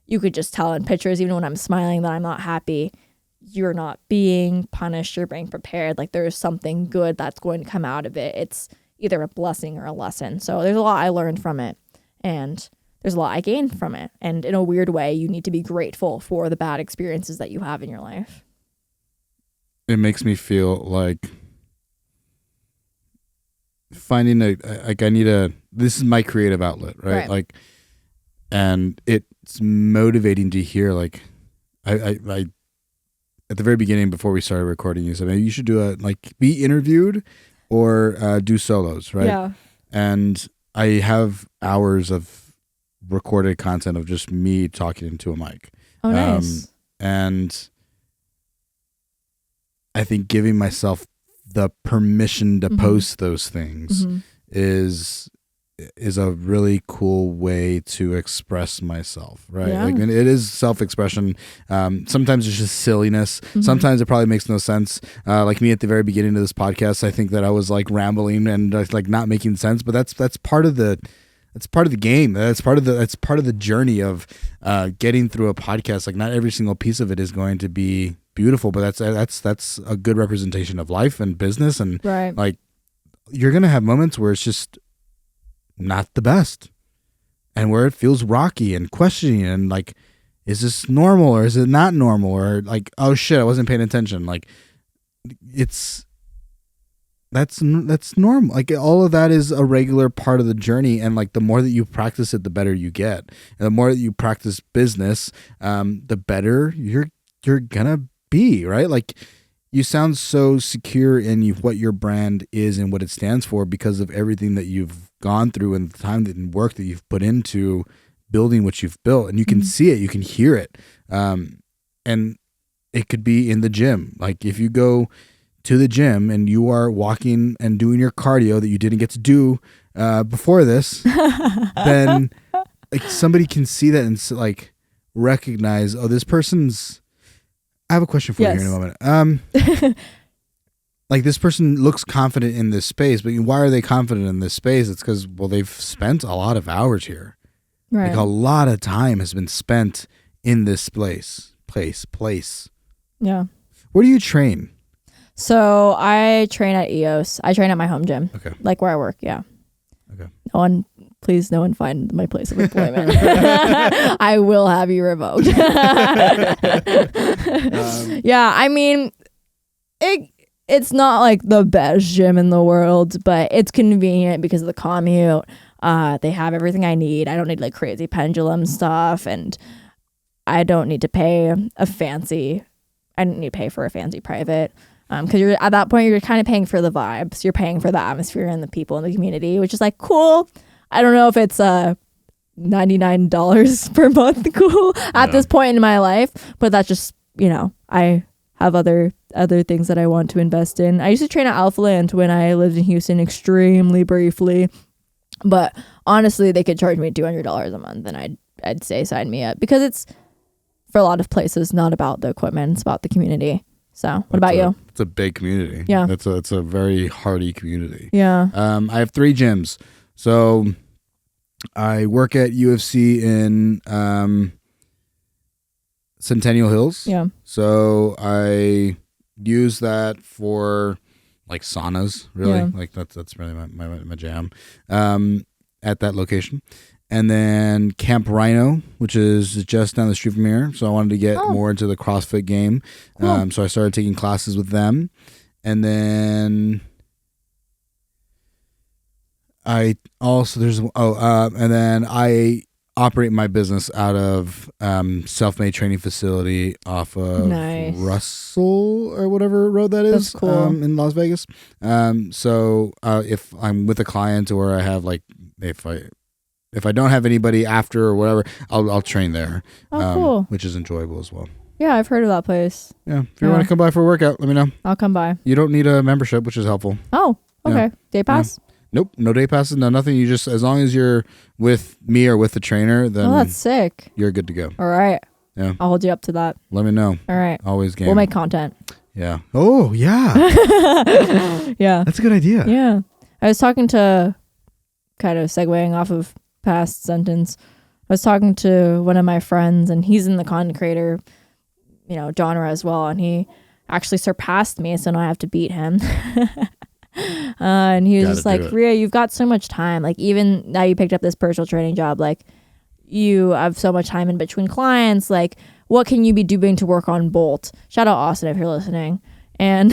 you could just tell in pictures, even when I'm smiling, that I'm not happy. You're not being punished, you're being prepared. Like there's something good that's going to come out of it. It's either a blessing or a lesson. So there's a lot I learned from it, and there's a lot I gained from it. And in a weird way, you need to be grateful for the bad experiences that you have in your life. It makes me feel like finding this is my creative outlet, right? Like, and it's motivating to hear, like, I at the very beginning, before we started recording, you said, maybe you should do be interviewed or do solos, right? Yeah. And I have hours of recorded content of just me talking into a mic. Oh, nice. And I think giving myself the permission to post those things is a really cool way to express myself, right? Yeah. Like, and it is self-expression. Sometimes it's just silliness. Sometimes it probably makes no sense. Like me at the very beginning of this podcast, I think that I was like rambling and like not making sense, but that's part of the game. That's part of the journey of getting through a podcast. Like not every single piece of it is going to be beautiful, but that's a good representation of life and business. And like you're gonna have moments where it's just not the best, and where it feels rocky and questioning, and like, is this normal or is it not normal, or like, oh shit, I wasn't paying attention. Like that's normal. Like all of that is a regular part of the journey, and like the more that you practice it, the better you get, and the more that you practice business, the better you're gonna be, right? Like you sound so secure in what your brand is and what it stands for because of everything that you've gone through and the time and work that you've put into building what you've built, and you can see it, you can hear it, and it could be in the gym. Like if you go to the gym and you are walking and doing your cardio that you didn't get to do before this, then like somebody can see that and like recognize, oh, this person's. I have a question for you here in a moment. Like this person looks confident in this space, but why are they confident in this space? It's because, well, they've spent a lot of hours here. Right. Like a lot of time has been spent in this place. Yeah. Where do you train? So I train at EOS. I train at my home gym. Okay. Like where I work. Yeah. Okay. Please, no one find my place of employment. I will have you revoked. Yeah, I mean, it's not like the best gym in the world, but it's convenient because of the commute. They have everything I need. I don't need like crazy pendulum stuff, and I don't need to pay I don't need to pay for a fancy private. Because you're at that point, you're kind of paying for the vibes. You're paying for the atmosphere and the people in the community, which is like cool. I don't know if it's $99 per month cool at this point in my life, but that's just, I have other things that I want to invest in. I used to train at Alphaland when I lived in Houston extremely briefly, but honestly, they could charge me $200 a month, and I'd say sign me up, because it's, for a lot of places, not about the equipment, it's about the community. So what about you? It's a big community. Yeah. It's a very hearty community. Yeah. I have 3 gyms. So I work at UFC in Centennial Hills. Yeah. So I use that for like saunas, really. Yeah. Like that's really my jam. At that location. And then Camp Rhino, which is just down the street from here. So I wanted to get more into the CrossFit game. Cool. So I started taking classes with them. And then I also, and then I operate my business out of self-made training facility off of Nice. Russell or whatever road that is. That's cool. In Las Vegas. So if I'm with a client, or I have like, if I don't have anybody after or whatever, I'll train there. Cool. Which is enjoyable as well. Yeah, I've heard of that place. Yeah. If you want to come by for a workout, let me know. I'll come by. You don't need a membership, which is helpful. Oh, okay. Yeah. Day pass? Nope. No day passes, no nothing. You just, as long as you're with me or with the trainer, then Oh, that's sick. you're good to go. All right. Yeah. I'll hold you up to that. Let me know. All right. Always game. We'll make content. Yeah. Oh, yeah. Yeah. That's a good idea. Yeah. I was talking to, kind of segueing off of past sentence, I was talking to one of my friends, and he's in the content creator, genre as well, and he actually surpassed me, so now I have to beat him. And he was just like, Rhea, you've got so much time. Like, even now you picked up this personal training job, like, you have so much time in between clients. Like, what can you be doing to work on Bolt? Shout out Austin if you're listening. And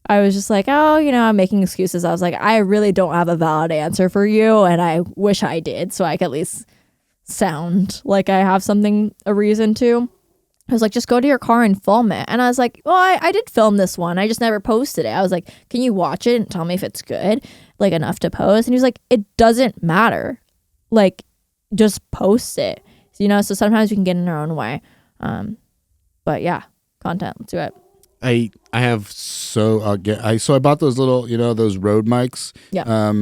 I was just like, I'm making excuses. I was like, I really don't have a valid answer for you, and I wish I did, so I could at least sound like I have a reason to. I was like, just go to your car and film it. And I was like, well, I did film this one. I just never posted it. I was like, can you watch it and tell me if it's good, like enough to post? And he was like, it doesn't matter. Like, just post it. So sometimes we can get in our own way. But yeah, content. Let's do it. I have I bought those little, those Rode mics. Yeah.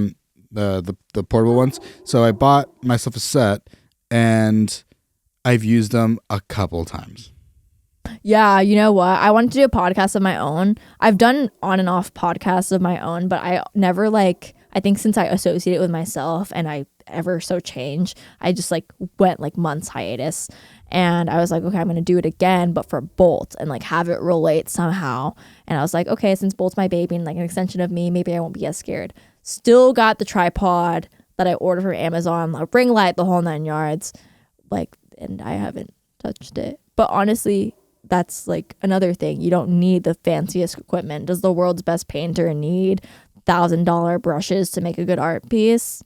The portable ones. So I bought myself a set, and I've used them a couple times. Yeah, you know what? I wanted to do a podcast of my own. I've done on and off podcasts of my own, but I never I think since I associate it with myself and I ever so change, I just went months hiatus. And I was like, okay, I'm going to do it again, but for Bolt, and have it relate somehow. And I was like, okay, since Bolt's my baby and an extension of me, maybe I won't be as scared. Still got the tripod that I ordered from Amazon, a ring light, the whole 9 yards. And I haven't touched it. But honestly, that's another thing. You don't need the fanciest equipment. Does the world's best painter need $1,000 brushes to make a good art piece?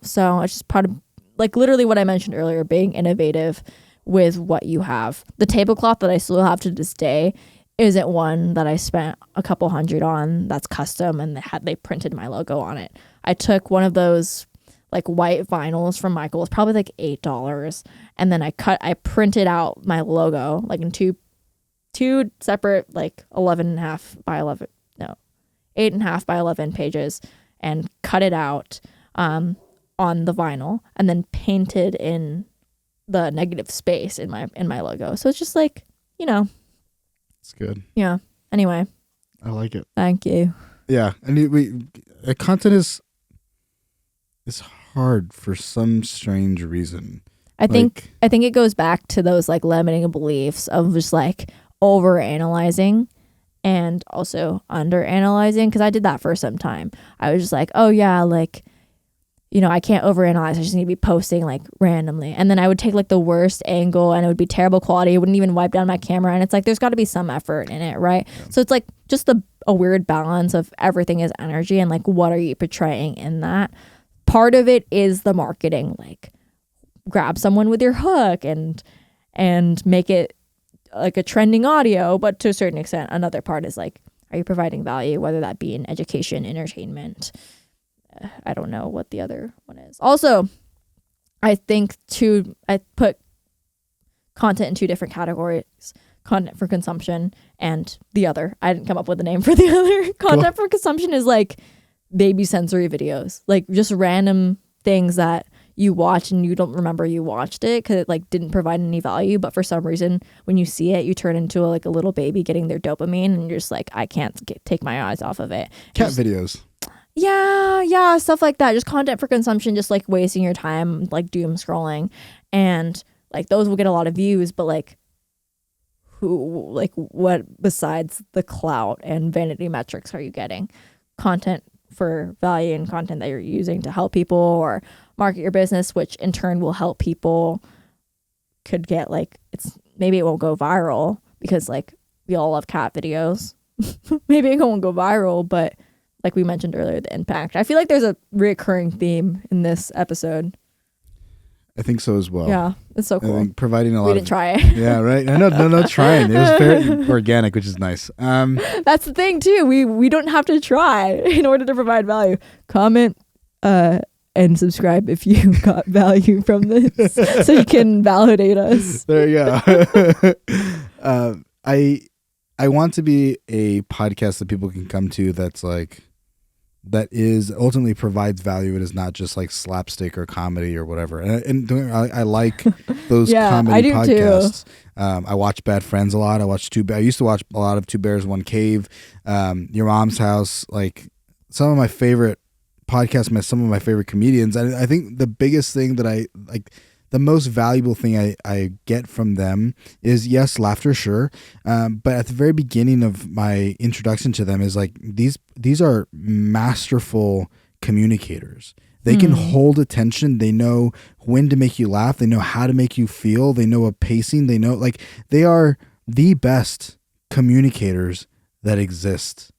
So it's just part of literally what I mentioned earlier, being innovative with what you have. The tablecloth that I still have to this day isn't one that I spent a couple $100 on. That's custom, and they printed my logo on it. I took one of those white vinyls from Michael's, probably $8, and then I printed out my logo in two separate 8.5 by 11 pages, and cut it out on the vinyl, and then painted in the negative space in my logo. So it's just it's good. Yeah. Anyway, I like it. Thank you. Yeah, and content is hard for some strange reason. I think it goes back to those limiting beliefs of just over analyzing and also under analyzing, because I did that for some time. I was just oh yeah, I can't overanalyze. I just need to be posting like randomly. And then I would take like the worst angle and it would be terrible quality. It wouldn't even wipe down my camera. And it's like, there's got to be some effort in it, right? Yeah. So it's like just a weird balance of everything is energy and like, what are you portraying in that? Part of it is the marketing, like grab someone with your hook and make it like a trending audio. But to a certain extent, another part is like, are you providing value, whether that be in education, entertainment? I don't know what the other one is. Also, I think I put content in two different categories: content for consumption and the other. I didn't come up with a name for the other. Content for consumption is like baby sensory videos, like just random things that you watch and you don't remember you watched it because it like didn't provide any value, but for some reason when you see it, you turn into a little baby getting their dopamine, and you're just like, I can't take my eyes off of it. Cat videos. Yeah, stuff like that. Just content for consumption, just like wasting your time, like doom scrolling. And like those will get a lot of views, but like what besides the clout and vanity metrics are you getting? Content for value and content that you're using to help people or market your business, which in turn will help people, could get like, maybe it won't go viral because like we all love cat videos. Maybe it won't go viral, but like we mentioned earlier, the impact. I feel like there's a reoccurring theme in this episode. I think so as well. Yeah, it's so cool. Providing a lot. We didn't try it. Yeah, right. No trying. It was very organic, which is nice. That's the thing too. We don't have to try in order to provide value. Comment and subscribe if you got value from this, so you can validate us. There you go. I want to be a podcast that people can come to that is ultimately provides value and is not just like slapstick or comedy or whatever. And I like those comedy podcasts. I watch Bad Friends a lot. I used to watch a lot of Two Bears, One Cave, Your Mom's House, like some of my favorite podcasts, some of my favorite comedians. I think the biggest thing that I like, the most valuable thing I get from them is, yes, laughter, sure. But at the very beginning of my introduction to them is like, these are masterful communicators. They can hold attention. They know when to make you laugh. They know how to make you feel. They know a pacing. They know, like, they are the best communicators that exist.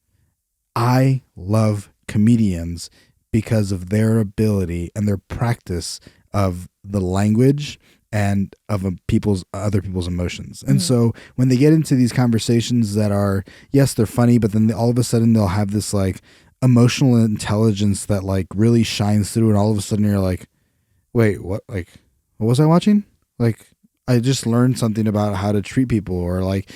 I love comedians because of their ability and their practice of the language and of other people's emotions. And so when they get into these conversations that are, yes, they're funny, but then all of a sudden they'll have this like emotional intelligence that like really shines through, and all of a sudden you're like, wait, what? Like, what was I watching? Like, I just learned something about how to treat people, or like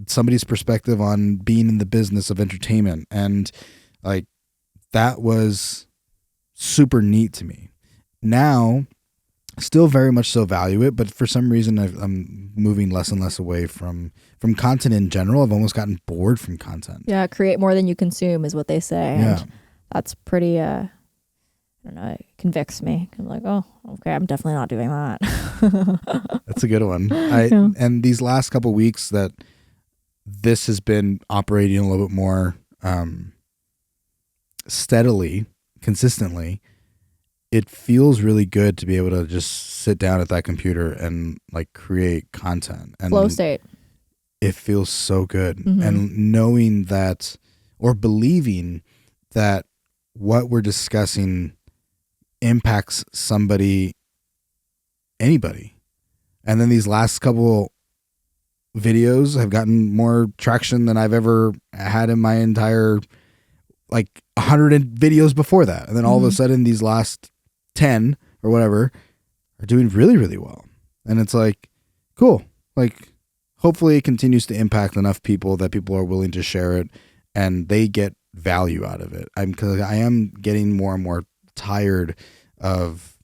somebody's perspective on being in the business of entertainment. And like, that was super neat to me. Now, still very much so value it, but for some reason I'm moving less and less away from content in general. I've almost gotten bored from content. Yeah, create more than you consume is what they say. Yeah. And that's pretty, I don't know, it convicts me. I'm like, oh, okay, I'm definitely not doing that. That's a good one. And these last couple of weeks that this has been operating a little bit more steadily, consistently, it feels really good to be able to just sit down at that computer and like create content. And flow state. It feels so good. And knowing that, or believing that what we're discussing impacts anybody. And then these last couple videos have gotten more traction than I've ever had in my entire, like 100 videos before that. And then all of a sudden these last 10 or whatever are doing really, really well. And it's like, cool. Like, hopefully it continues to impact enough people that people are willing to share it and they get value out of it. Because I am getting more and more tired of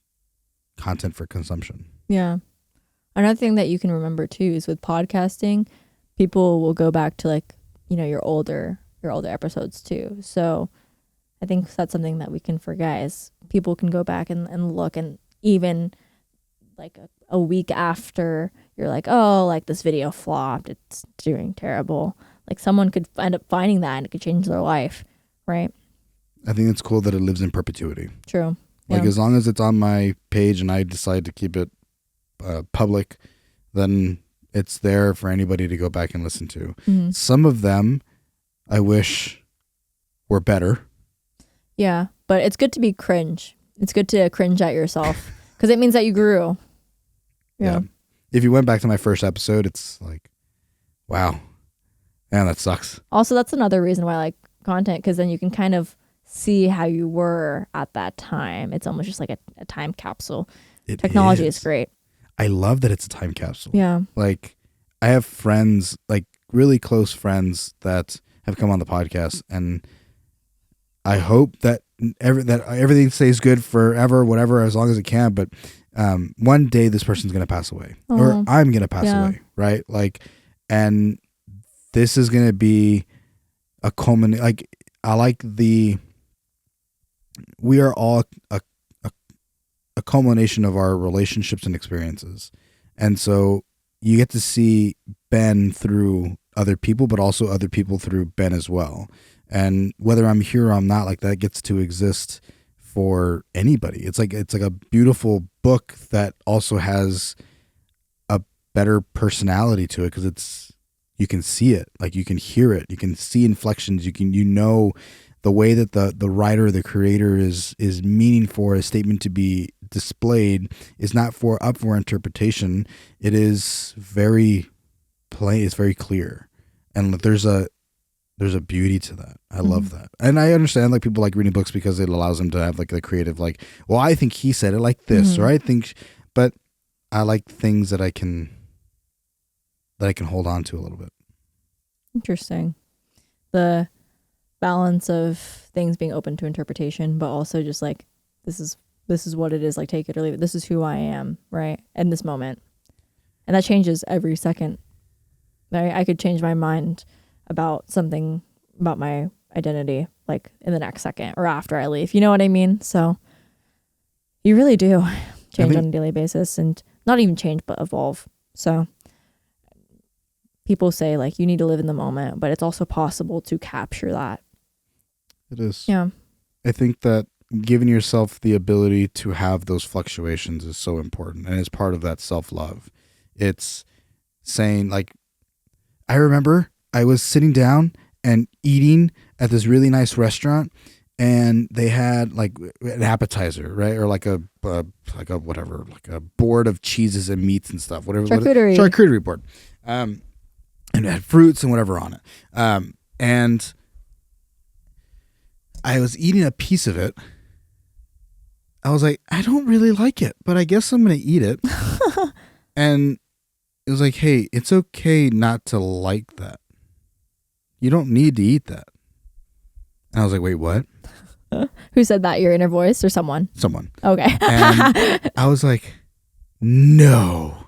content for consumption. Yeah. Another thing that you can remember too is with podcasting, people will go back to like, your older episodes too. So I think that's something that we can forget is people can go back and look, and even like a week after you're like, oh, like this video flopped, it's doing terrible. Like someone could end up finding that and it could change their life, right? I think it's cool that it lives in perpetuity. True. Like Yeah. as long as it's on my page and I decide to keep it public, then it's there for anybody to go back and listen to. Mhm. Some of them I wish were better. Yeah, but it's good to be cringe. It's good to cringe at yourself because it means that you grew. Yeah. If you went back to my first episode, it's like, wow, man, that sucks. Also, that's another reason why I like content, because then you can kind of see how you were at that time. It's almost just like a time capsule. Technology is great. I love that it's a time capsule. Yeah. Like I have friends, like really close friends that have come on the podcast, and I hope that everything stays good forever, whatever, as long as it can. But one day this person's going to pass away, or I'm going to pass away, right? Like, and this is going to be a culmination. Like, we are all a culmination of our relationships and experiences. And so you get to see Ben through other people, but also other people through Ben as well. And whether I'm here or I'm not, like that gets to exist for anybody. It's like a beautiful book that also has a better personality to it, because you can see it, like you can hear it, you can see inflections, you know the way that the writer, the creator is meaning for a statement to be displayed is not up for interpretation. It is very plain, it's very clear, and there's a beauty to that. I love that. And I understand like people like reading books because it allows them to have like the creative, like, well, I think he said it like this, or I think, but I like things that I can hold on to a little bit. Interesting. The balance of things being open to interpretation, but also just like, this is what it is, like take it or leave it. This is who I am, right? In this moment. And that changes every second. Right? I could change my mind about something about my identity like in the next second or after I leave. You know what I mean? So you really do change on a daily basis, and not even change, but evolve. So people say like you need to live in the moment, but it's also possible to capture that. It is. Yeah. I think that giving yourself the ability to have those fluctuations is so important, and it's part of that self-love. It's saying like, I remember I was sitting down and eating at this really nice restaurant, and they had like an appetizer, right? Or like a whatever, like a board of cheeses and meats and stuff, whatever. Charcuterie board. And it had fruits and whatever on it. And I was eating a piece of it. I was like, I don't really like it, but I guess I'm going to eat it. And it was like, hey, it's okay not to like that. You don't need to eat that. And I was like, wait, what? Who said that? Your inner voice or someone? Someone. Okay. And I was like, no.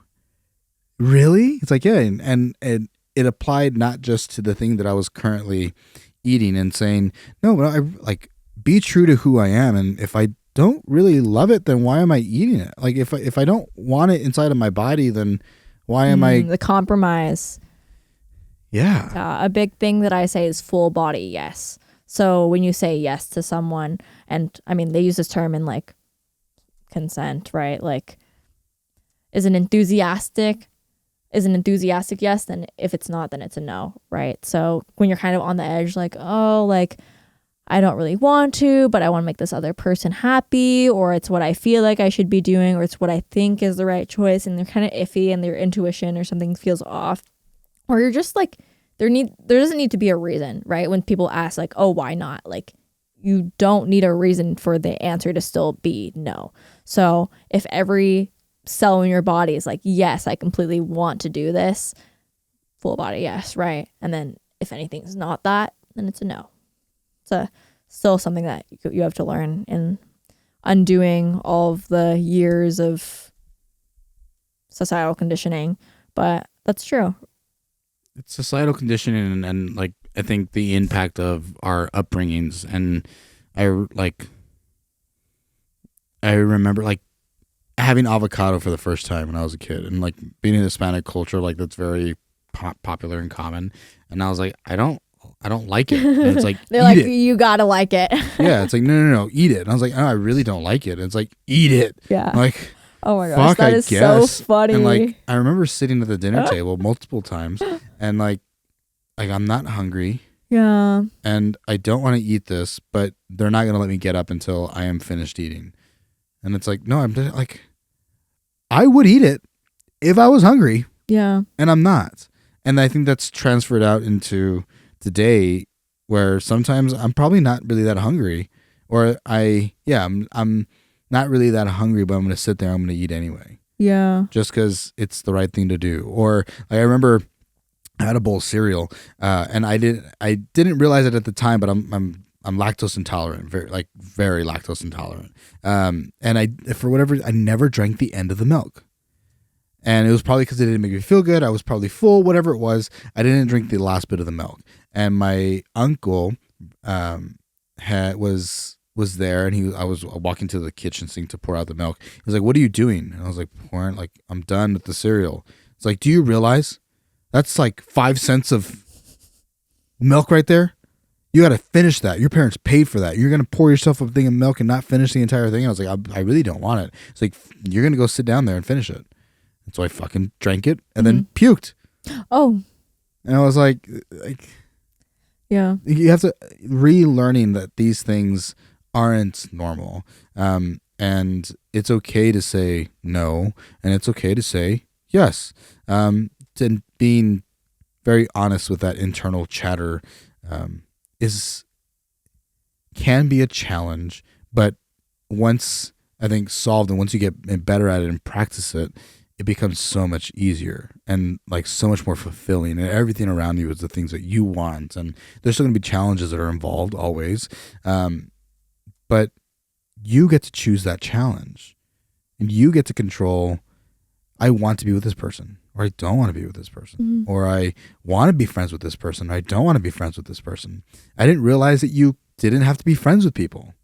Really? It's like, yeah. And it applied not just to the thing that I was currently eating and saying, no, but I like be true to who I am. And if I don't really love it, then why am I eating it? Like if I don't want it inside of my body, then why am I? The compromise. Yeah. A big thing that I say is full body yes. So when you say yes to someone, and I mean, they use this term in like consent, right? Like, is an enthusiastic yes, then if it's not, then it's a no, right? So when you're kind of on the edge, like, oh, like, I don't really want to, but I want to make this other person happy, or it's what I feel like I should be doing, or it's what I think is the right choice, and they're kind of iffy and their intuition or something feels off, or you're just like, there doesn't need to be a reason, right? When people ask like, oh, why not? Like, you don't need a reason for the answer to still be no. So if every cell in your body is like, yes, I completely want to do this, full body yes, right? And then if anything's not that, then it's a no. It's still something that you have to learn in undoing all of the years of societal conditioning, but that's true. It's societal conditioning and like I think the impact of our upbringings, and I remember like having avocado for the first time when I was a kid, and like being in Hispanic culture, like that's very popular and common, and I was like, I don't I don't like it. And it's like, They're eat like, it. you gotta like it. Yeah, it's like, no, eat it. And I was like, oh, I really don't like it. And it's like, eat it. Yeah. I'm like, Oh my gosh, fuck, that I is guess. so funny. And like, I remember sitting at the dinner table multiple times, and like I'm not hungry, yeah. and I don't want to eat this, but they're not gonna let me get up until I am finished eating. And it's like, no, I'm just, like, I would eat it if I was hungry, Yeah. and I'm not. And I think that's transferred out into today, where sometimes I'm probably not really that hungry, or I'm not really that hungry, but I'm going to sit there, I'm going to eat anyway. Yeah. Just because it's the right thing to do. Or like, I remember I had a bowl of cereal, and I didn't realize it at the time, but I'm lactose intolerant, very lactose intolerant. And for whatever, I never drank the end of the milk. And it was probably because it didn't make me feel good. I was probably full, whatever it was. I didn't drink the last bit of the milk. And my uncle was there, and I was walking to the kitchen sink to pour out the milk. He was like, "What are you doing?" And I was like, "Pouring, like, I'm done with the cereal." It's like, "Do you realize that's like 5 cents of milk right there? You got to finish that. Your parents paid for that. You're going to pour yourself a thing of milk and not finish the entire thing?" And I was like, I really don't want it. It's like, you're going to go sit down there and finish it. And so I fucking drank it and then puked. Oh. And I was like, yeah. You have to relearning that these things aren't normal. And it's okay to say no, and it's okay to say yes. And being very honest with that internal chatter can be a challenge, but once I think solved, and once you get better at it and practice it, it becomes so much easier and like so much more fulfilling, and everything around you is the things that you want. And there's still going to be challenges that are involved always. But you get to choose that challenge, and you get to control, I want to be with this person, or I don't want to be with this person, or I want to be friends with this person, or I don't want to be friends with this person. I didn't realize that you didn't have to be friends with people.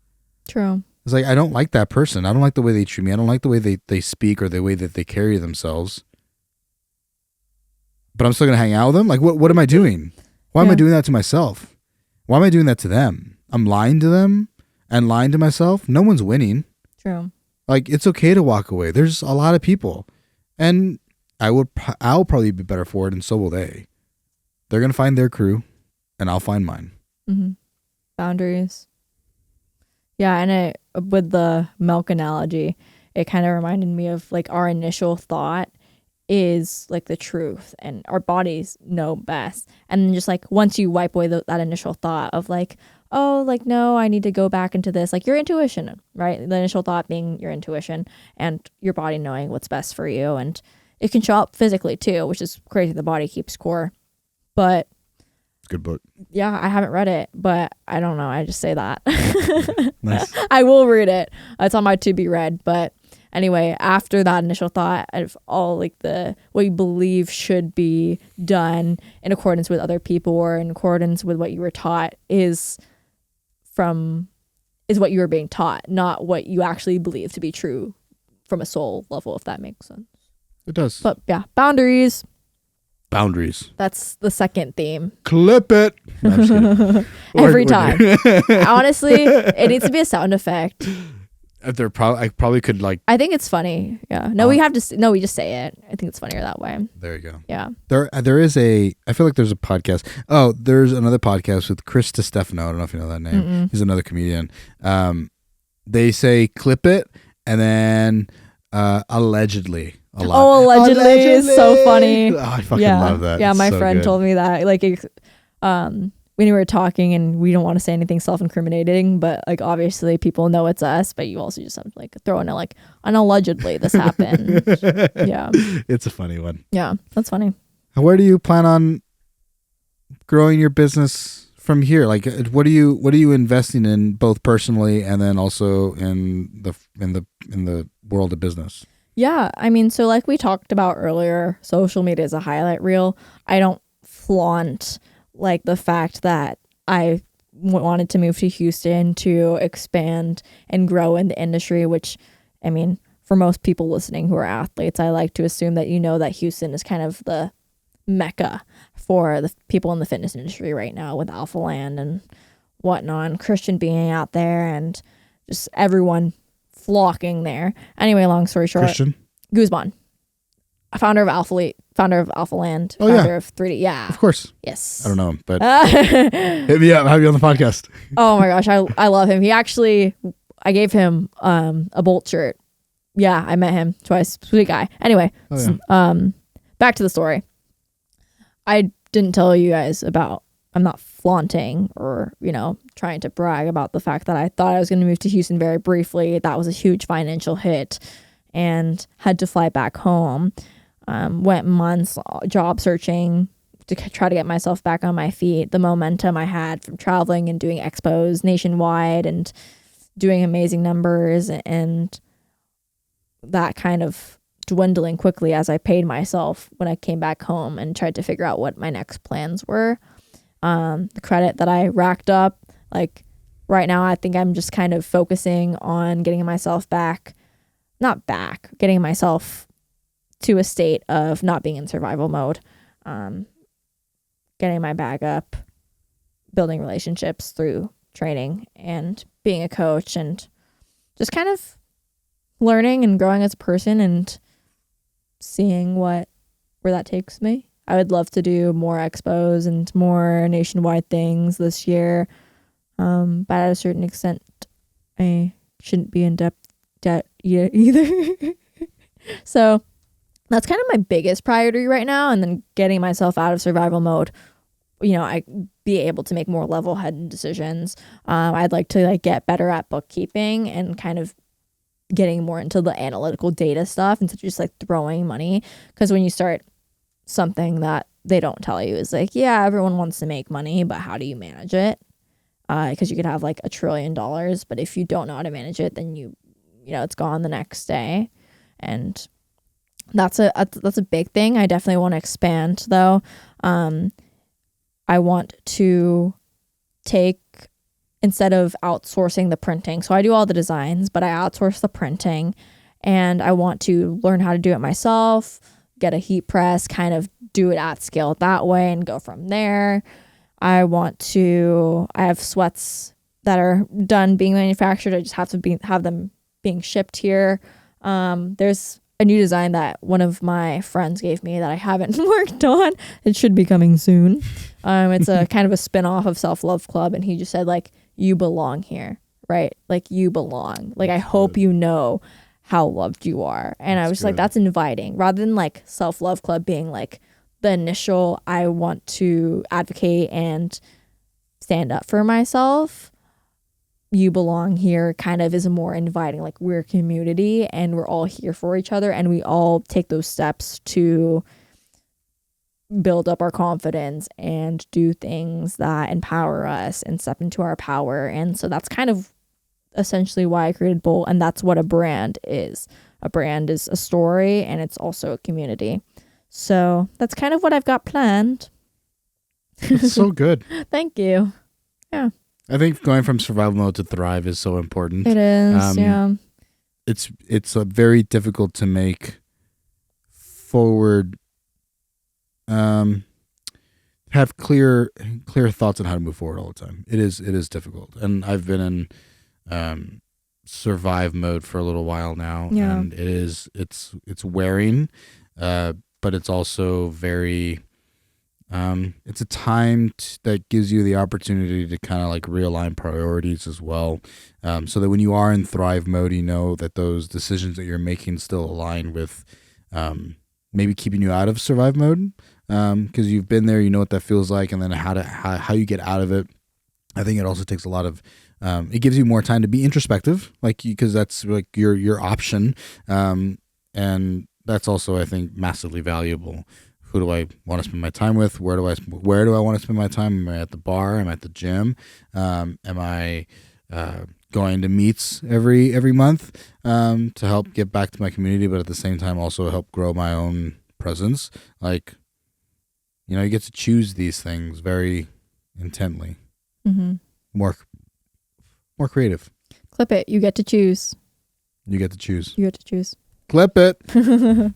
True. It's like, I don't like that person. I don't like the way they treat me. I don't like the way they speak or the way that they carry themselves. But I'm still going to hang out with them? Like, what am I doing? Why am I doing that to myself? Why am I doing that to them? I'm lying to them and lying to myself? No one's winning. True. Like, it's okay to walk away. There's a lot of people. And I'll probably be better for it, and so will they. They're going to find their crew, and I'll find mine. Mm-hmm. Boundaries. Yeah, and with the milk analogy, it kind of reminded me of like our initial thought is like the truth, and our bodies know best. And then just like once you wipe away that initial thought of like, oh, like, no, I need to go back into this, like your intuition, right? The initial thought being your intuition and your body knowing what's best for you. And it can show up physically too, which is crazy. The body keeps score. But good book. Yeah, I haven't read it, but I don't know. I just say that. Nice. I will read it. It's on my to be read. But anyway, after that initial thought of all like what you believe should be done in accordance with other people or in accordance with what you were taught is what you were being taught, not what you actually believe to be true from a soul level, if that makes sense. It does. But yeah, boundaries. Boundaries. That's the second theme. Clip it. No, I'm just kidding. Every time. Honestly, it needs to be a sound effect. I probably could like. I think it's funny. Yeah. No, we just say it. I think it's funnier that way. There you go. Yeah. There is I feel like there's a podcast. Oh, there's another podcast with Chris DiStefano. I don't know if you know that name. Mm-mm. He's another comedian. They say clip it and then allegedly. A lot. Oh, allegedly is so funny. Oh, I fucking love that. Yeah, It's my so friend good. told me that. Like, when we were talking, and we don't want to say anything self-incriminating, but like obviously people know it's us. But you also just have to like throw in a like, and allegedly this happened. Yeah, it's a funny one. Yeah, that's funny. Where do you plan on growing your business from here? Like, what are you investing in, both personally and then also in the world of business? Yeah, I mean, so like we talked about earlier, social media is a highlight reel. I don't flaunt like the fact that I wanted to move to Houston to expand and grow in the industry, which, I mean, for most people listening who are athletes, I like to assume that you know that Houston is kind of the mecca for the people in the fitness industry right now with Alpha Land and whatnot, and Christian being out there and just everyone flocking there. Anyway, long story short, Christian Guzman, founder of Alpha Land, founder of 3D. Yeah, of course. Yes. I don't know him, but hit me up. Have you on the podcast? Oh my gosh, I love him. I gave him a Bolt shirt. Yeah, I met him twice. Sweet guy. Anyway, back to the story. I didn't tell you guys about, I'm not flaunting or, trying to brag about the fact that I thought I was going to move to Houston very briefly. That was a huge financial hit and had to fly back home. Went months job searching to try to get myself back on my feet. The momentum I had from traveling and doing expos nationwide and doing amazing numbers, and that kind of dwindling quickly as I paid myself when I came back home and tried to figure out what my next plans were. The credit that I racked up, like right now, I think I'm just kind of focusing on getting myself getting myself to a state of not being in survival mode, getting my bag up, building relationships through training and being a coach, and just kind of learning and growing as a person and seeing where that takes me. I would love to do more expos and more nationwide things this year, but at a certain extent, I shouldn't be in debt either. So that's kind of my biggest priority right now, and then getting myself out of survival mode. I be able to make more level-headed decisions. I'd like to get better at bookkeeping and kind of getting more into the analytical data stuff instead of just throwing money. Because when you start something, that they don't tell you is yeah, everyone wants to make money, but how do you manage it? Because you could have $1 trillion, but if you don't know how to manage it, then it's gone the next day. And that's a big thing. I definitely want to expand though. I want to instead of outsourcing the printing. So I do all the designs, but I outsource the printing, and I want to learn how to do it myself, get a heat press, kind of do it at scale that way and go from there. I have sweats that are done being manufactured. I just have to have them being shipped here. There's a new design that one of my friends gave me that I haven't worked on. It should be coming soon. It's a kind of a spin-off of Self-Love Club, and he just said you belong here, right? You belong. I hope you know how loved you are. And I was that's inviting, rather than Self-Love Club being the initial I want to advocate and stand up for myself. You belong here kind of is a more inviting, we're a community and we're all here for each other, and we all take those steps to build up our confidence and do things that empower us and step into our power. And so that's kind of essentially why I created Bolt, and that's what a brand is. A brand is a story, and it's also a community. So that's kind of what I've got planned. That's so good. Thank you. Yeah. I think going from survival mode to thrive is so important. It is, yeah. It's very difficult to make forward, have clear thoughts on how to move forward all the time. It is difficult, and I've been in survive mode for a little while now, and it's wearing, but it's also very. It's a time that gives you the opportunity to kind of realign priorities as well, so that when you are in thrive mode, you know that those decisions that you're making still align with maybe keeping you out of survive mode, because you've been there, you know what that feels like, and then how you get out of it. I think it also takes a lot of it gives you more time to be introspective, because that's your option, and that's also, I think, massively valuable. Who do I want to spend my time with? Where do I want to spend my time? Am I at the bar? Am I at the gym? Am I going to meets every month to help get back to my community, but at the same time also help grow my own presence? You get to choose these things very intently. Mm-hmm. More creative. Clip it. You get to choose. You get to choose. You get to choose. Clip it. But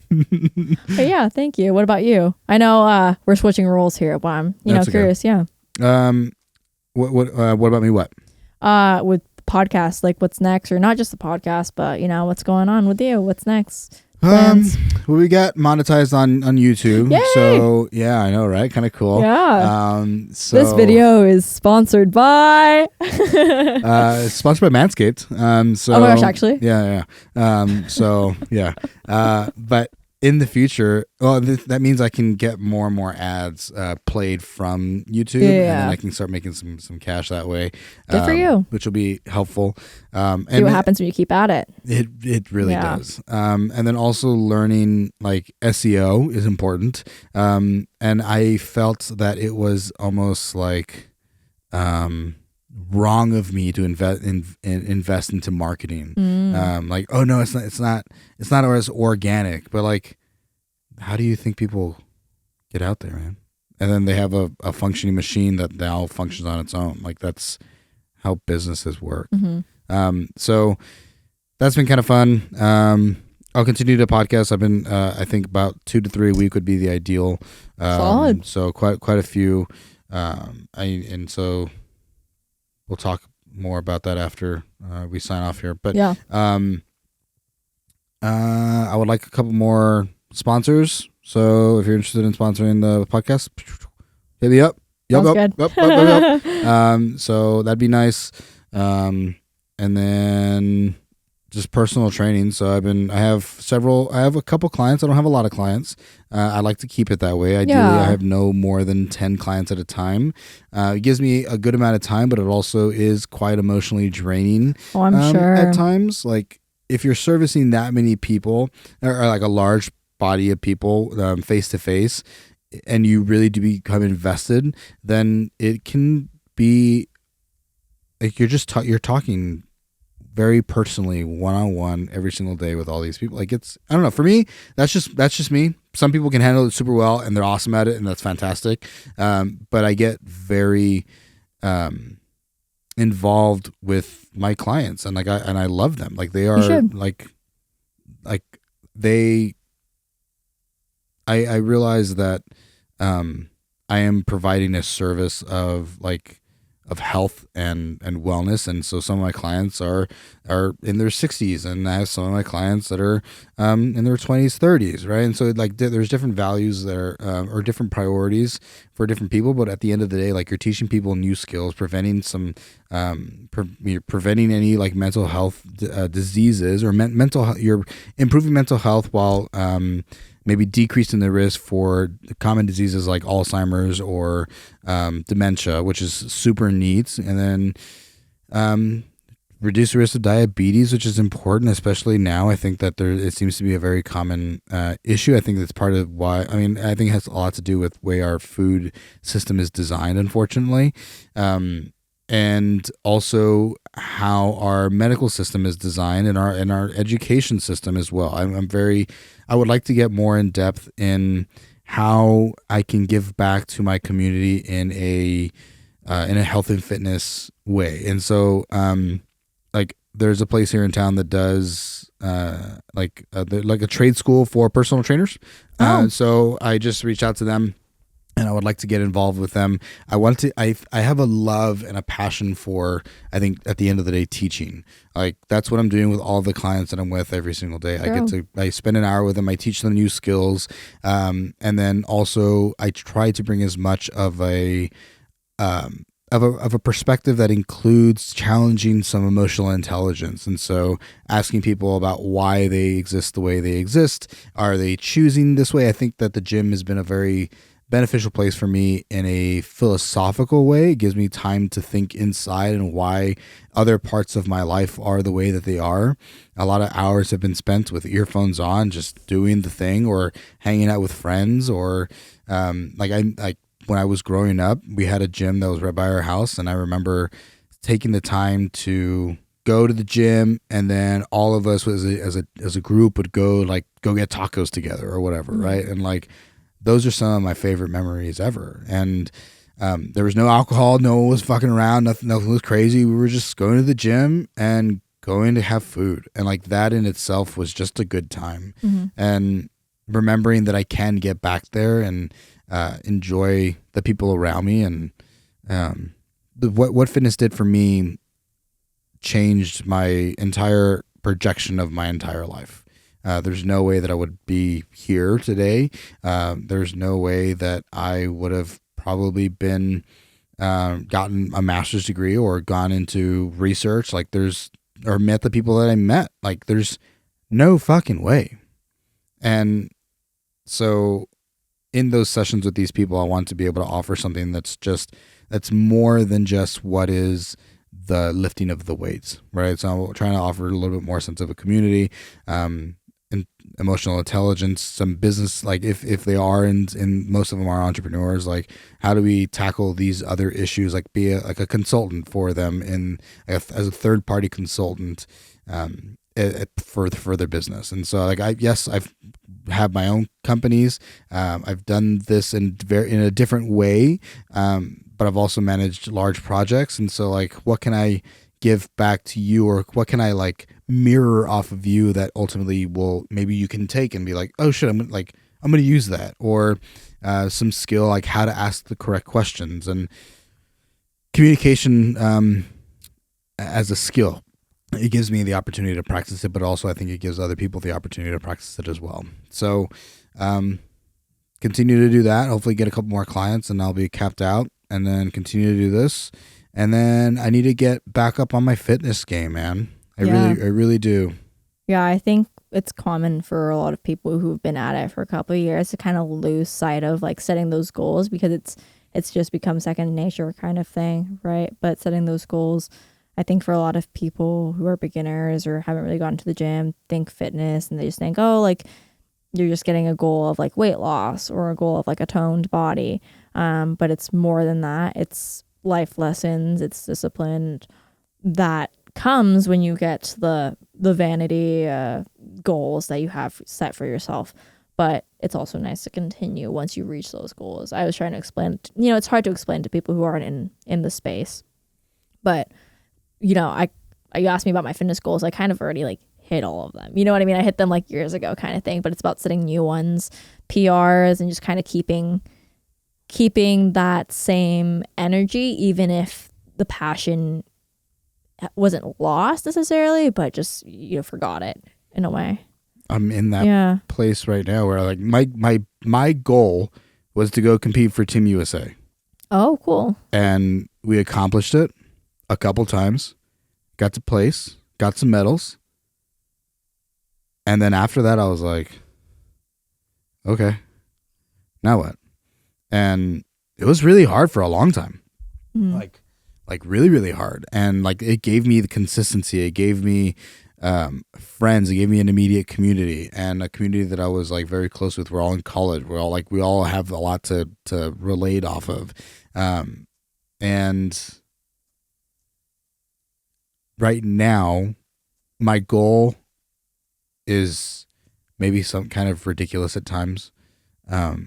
yeah, thank you. What about you? I know we're switching roles here, but I'm That's curious. okay. Yeah. What about me? What? With podcasts, like what's next, or not just the podcast, but what's going on with you? What's next? Plans? Well, we got monetized on YouTube. Yay! So yeah, I know, right? Kind of cool. Yeah. So This video is sponsored by sponsored by Manscaped. So oh my gosh, actually. Yeah. So yeah. But in the future, well, that means I can get more and more ads played from YouTube, and then I can start making some cash that way. Good for you. Which will be helpful. See what happens when you keep at it. It really does. And then also learning like SEO is important. And I felt that it was almost like wrong of me to invest into marketing. Like, oh no, it's not as organic, but like, how do you think people get out there, man? And then they have a functioning machine that now functions on its own. Like, that's how businesses work. So that's been kind of fun. I'll continue to podcast. I've been, I think about 2 to 3 a week would be the ideal. Solid. So quite a few. So we'll talk more about that after we sign off here. But yeah. I would like a couple more sponsors. So if you're interested in sponsoring the podcast, hit me up. Sounds good. So that'd be nice. And then just personal training. So I have a couple clients. I don't have a lot of clients. I like to keep it that way. Ideally, I have no more than 10 clients at a time. It gives me a good amount of time, but it also is quite emotionally draining. Oh, I'm sure. At times, like if you're servicing that many people or like a large body of people face to face, and you really do become invested, then it can be like you're talking very personally, one-on-one every single day with all these people. Like I don't know. For me, that's just me. Some people can handle it super well and they're awesome at it, and that's fantastic. But I get very involved with my clients, and I love them. Like they are like they. I realize that I am providing a service of health and wellness, and so some of my clients are in their 60s, and I have some of my clients that are in their 20s, 30s, right? And so like there's different values there or different priorities for different people, but at the end of the day, like you're teaching people new skills, preventing preventing any like mental health diseases or you're improving mental health while maybe decreasing the risk for common diseases like Alzheimer's or dementia, which is super neat. And then reduce the risk of diabetes, which is important, especially now. I think that it seems to be a very common issue. I think that's part of why, I think it has a lot to do with the way our food system is designed, unfortunately. And also how our medical system is designed and our education system as well. I would like to get more in depth in how I can give back to my community in a health and fitness way. And so, like there's a place here in town that does like a trade school for personal trainers. So I just reached out to them, and I would like to get involved with them. I have a love and a passion for, I think at the end of the day, teaching. Like that's what I'm doing with all the clients that I'm with every single day. I spend an hour with them. I teach them new skills. And then also I try to bring as much of a perspective that includes challenging some emotional intelligence. And so asking people about why they exist the way they exist. Are they choosing this way? I think that the gym has been a very beneficial place for me in a philosophical way. It gives me time to think inside and why other parts of my life are the way that they are. A lot of hours have been spent with earphones on, just doing the thing or hanging out with friends or when I was growing up, we had a gym that was right by our house, and I remember taking the time to go to the gym, and then all of us as a group would go get tacos together or whatever, right? And like those are some of my favorite memories ever. And there was no alcohol, no one was fucking around, nothing was crazy. We were just going to the gym and going to have food. And like that in itself was just a good time. Mm-hmm. And remembering that I can get back there and enjoy the people around me. And what fitness did for me changed my entire projection of my entire life. There's no way that I would be here today. There's no way that I would have probably been gotten a master's degree or gone into research or met the people that I met. Like there's no fucking way. And so in those sessions with these people, I want to be able to offer something that's more than just what is the lifting of the weights, right? So I'm trying to offer a little bit more sense of a community, and emotional intelligence, some business, like if they are, and most of them are entrepreneurs, like how do we tackle these other issues, like be a consultant for them as a third party consultant for their business. And so like I've have my own companies. I've done this in a different way, but I've also managed large projects. And so like, what can I give back to you, or what can I like mirror off of you that ultimately maybe you can take and be like, oh shit, I'm going to use that, or some skill, like how to ask the correct questions, and communication as a skill. It gives me the opportunity to practice it, but also I think it gives other people the opportunity to practice it as well. So continue to do that. Hopefully get a couple more clients and I'll be capped out, and then continue to do this. And then I need to get back up on my fitness game, man. I really do. Yeah, I think it's common for a lot of people who've been at it for a couple of years to kind of lose sight of like setting those goals, because it's just become second nature kind of thing, right? But setting those goals, I think for a lot of people who are beginners or haven't really gone to the gym, think fitness and they just think, oh, like you're just getting a goal of like weight loss or a goal of like a toned body. But it's more than that. It's life lessons, it's discipline that comes when you get the vanity goals that you have set for yourself. But it's also nice to continue once you reach those goals. I was trying to explain, it's hard to explain to people who aren't in the space. But, you asked me about my fitness goals. I kind of already like hit all of them. You know what I mean? I hit them like years ago kind of thing, but it's about setting new ones, PRs, and just kind of keeping that same energy, even if the passion wasn't lost necessarily, but just forgot it in a way. I'm in that place right now where like my goal was to go compete for Team USA. Oh, cool. And we accomplished it a couple times, got to place, got some medals. And then after that I was like, okay, now what? And it was really hard for a long time. Mm. Like really, really hard. And like it gave me the consistency. It gave me friends. It gave me an immediate community, and a community that I was like very close with. We're all in college. We all have a lot to relate off of. And right now, my goal is maybe some kind of ridiculous at times. But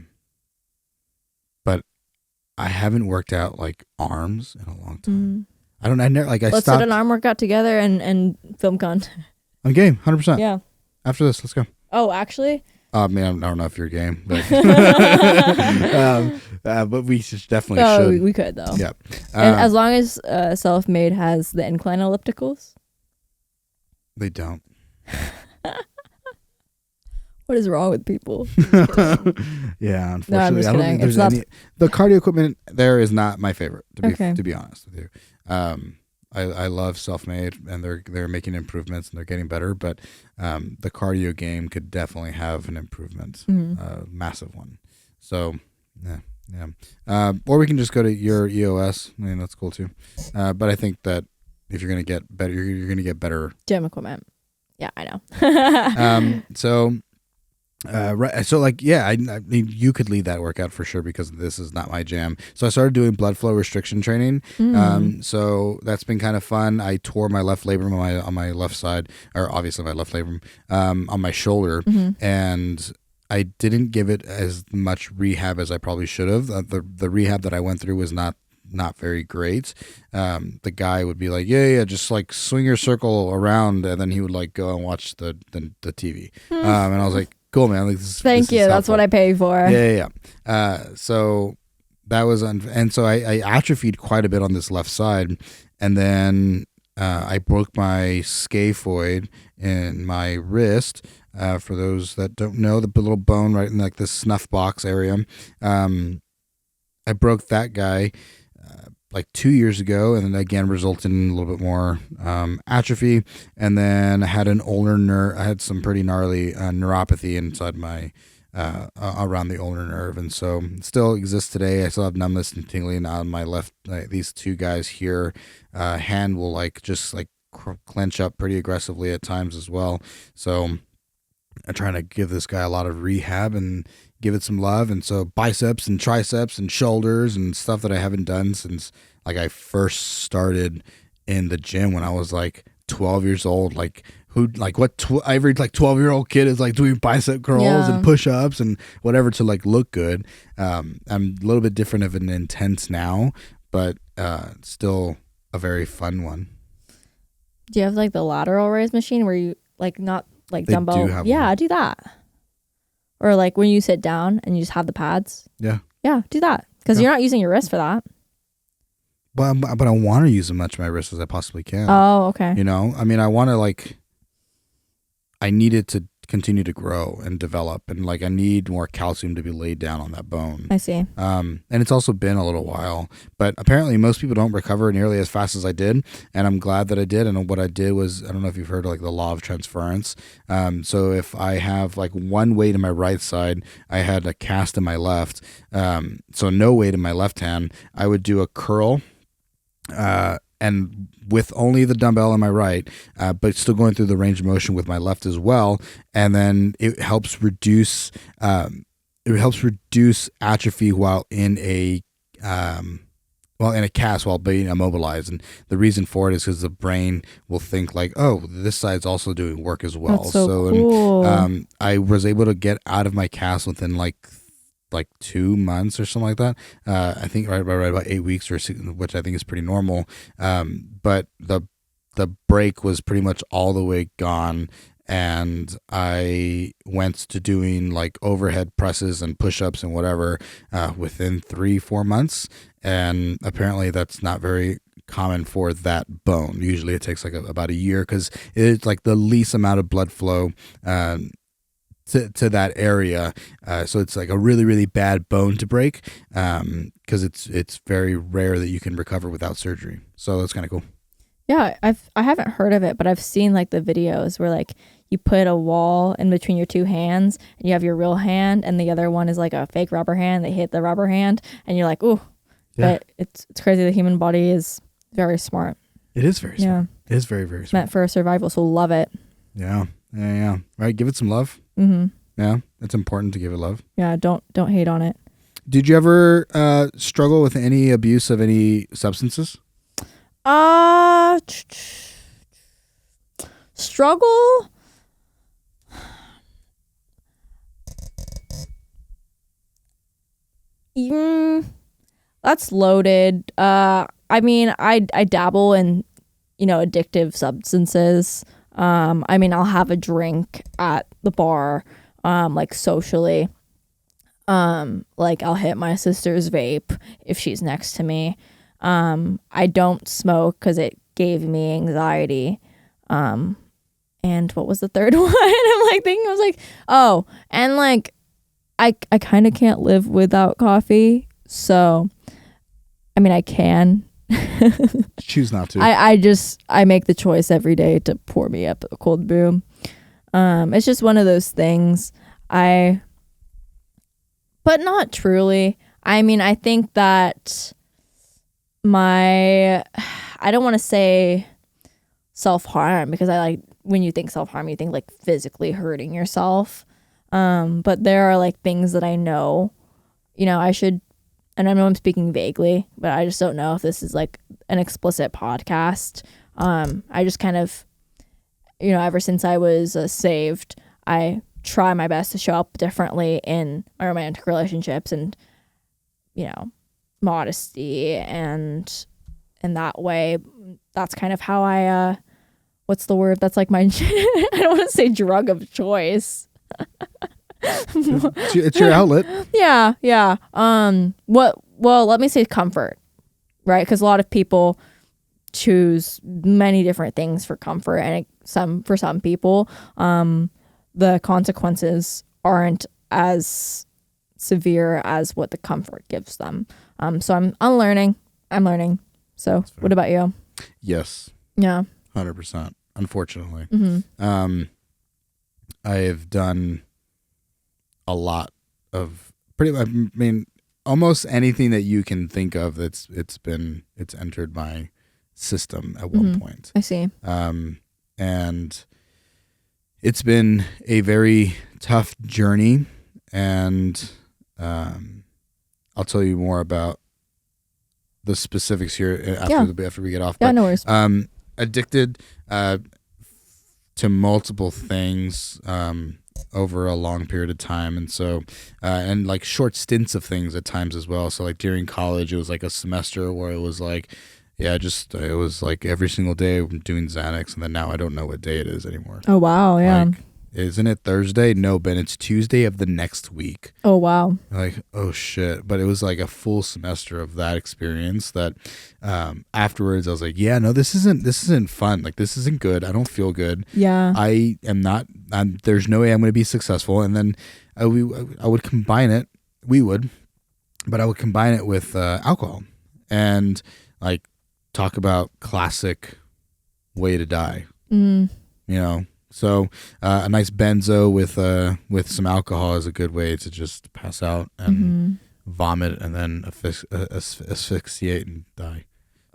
I haven't worked out like arms in a long time. I Let's stopped. set an arm workout together and film content. I'm game, 100%. Yeah. After this, let's go. Oh, actually? I don't know if you're game, but but we definitely should. We could though. Yeah. And as long as Self-Made has the incline ellipticals. They don't. What is wrong with people? Yeah, unfortunately, no, I'm just I don't kidding. think there's any. The cardio equipment there is not my favorite. To be honest with you, I love Self-Made, and they're making improvements and they're getting better. But the cardio game could definitely have an improvement, massive one. So yeah. Or we can just go to your EOS. I mean, that's cool too. But I think that if you're gonna get better, you're gonna get better gym equipment. Yeah, I know. Right. So like, I mean, you could lead that workout for sure, because this is not my jam. So I started doing blood flow restriction training. So that's been kind of fun. I tore my left labrum on my left side, or obviously my left labrum, on my shoulder. And I didn't give it as much rehab as I probably should have. The rehab that I went through was not not very great. The guy would be like, yeah, just like swing your circle around, and then he would like go and watch the TV. And I was like, cool, man. Like, Thank you. That's what I pay for. Yeah. So that was, and so I atrophied quite a bit on this left side, and then I broke my scaphoid in my wrist. For those that don't know, the little bone right in like the snuff box area. I broke that guy like 2 years ago, and then again resulted in a little bit more atrophy. And then I had an ulnar nerve. I had some pretty gnarly neuropathy inside my around the ulnar nerve, and so it still exists today. I still have numbness and tingling on my left. These two guys here, hand will like just like clench up pretty aggressively at times as well. So I'm trying to give this guy a lot of rehab and give it some love. And so biceps and triceps and shoulders and stuff that I haven't done since like I first started in the gym when I was like 12 years old. Like who, like what every like 12-year-old kid is like doing bicep curls and push-ups and whatever to like look good. I'm a little bit different of an intense now, but still a very fun one. Do you have like the lateral raise machine where you like not like They dumbbell? do have Yeah, one. do that. Or like when you sit down and you just have the pads. Yeah. Yeah, do that. Because you're not using your wrist for that. But I want to use as much of my wrist as I possibly can. Oh, okay. You know, I mean, I want to like, I need it to continue to grow and develop, and like I need more calcium to be laid down on that bone. I see. And it's also been a little while, but apparently most people don't recover nearly as fast as I did, and I'm glad that I did. And what I did was, I don't know if you've heard of like the law of transference. So if I have like one weight in my right side, I had a cast in my left, so no weight in my left hand, I would do a curl, and with only the dumbbell in my right, but still going through the range of motion with my left as well, and then it helps reduce atrophy while in a cast while being immobilized. And the reason for it is because the brain will think like, oh, this side's also doing work as well. That's so cool. And, I was able to get out of my cast within like 2 months or something like that. I think right about 8 weeks, or 6, which I think is pretty normal. But the break was pretty much all the way gone, and I went to doing like overhead presses and push-ups and whatever within 3-4 months. And apparently that's not very common for that bone. Usually it takes like about a year, because it's like the least amount of blood flow to that area, so it's like a really, really bad bone to break, because it's very rare that you can recover without surgery. So that's kind of cool. Yeah, I haven't heard of it, but I've seen like the videos where like you put a wall in between your two hands, and you have your real hand, and the other one is like a fake rubber hand. They hit the rubber hand, and you're like, ooh. Yeah. But it's crazy. The human body is very smart. It is very smart. It is very, very smart. Meant for survival, so love it. Yeah. Right, give it some love. Mm-hmm. Yeah, it's important to give it love. Yeah, don't hate on it. Did you ever struggle with any abuse of any substances? Struggle? That's loaded. I mean, I dabble in, addictive substances. I mean, I'll have a drink at the bar, like socially. Like I'll hit my sister's vape if she's next to me. I don't smoke because it gave me anxiety. And what was the third one? I'm like thinking, I was like, oh, and like I kind of can't live without coffee. So, I mean, I can. Choose not to. I make the choice every day to pour me up a cold brew. It's just one of those things. But not truly. I mean, I think that I don't want to say self-harm, because when you think self-harm, you think like physically hurting yourself. But there are like things that I know, I should, and I know I'm speaking vaguely, but I just don't know if this is like an explicit podcast. I just kind of, ever since I was saved, I try my best to show up differently in my romantic relationships, and, modesty, and in that way, that's kind of how I what's the word? That's like my I don't want to say drug of choice. It's your outlet. Yeah. Well, let me say comfort, right? Because a lot of people choose many different things for comfort, and for some people, the consequences aren't as severe as what the comfort gives them. So I'm learning. So what about you? Yes. Yeah. 100%. Unfortunately. Mm-hmm. I have done a lot of almost anything that you can think of it's entered my system at one point. I see. And it's been a very tough journey, and I'll tell you more about the specifics here after we get off. Yeah, no worries. Addicted to multiple things over a long period of time, and so and like short stints of things at times as well. So like during college, it was like a semester where it was like, it was like every single day I'm doing Xanax, and then now I don't know what day it is anymore. Oh wow, yeah. Like, isn't it Thursday? No, Ben, it's Tuesday of the next week. Oh wow. Like, oh shit. But it was like a full semester of that experience that afterwards I was like, yeah, no, this isn't fun. Like, this isn't good. I don't feel good. Yeah. I am not, there's no way I'm going to be successful. And then I would combine it. But I would combine it with alcohol and like talk about classic way to die, you know? So a nice benzo with some alcohol is a good way to just pass out and vomit and then asphyxiate and die.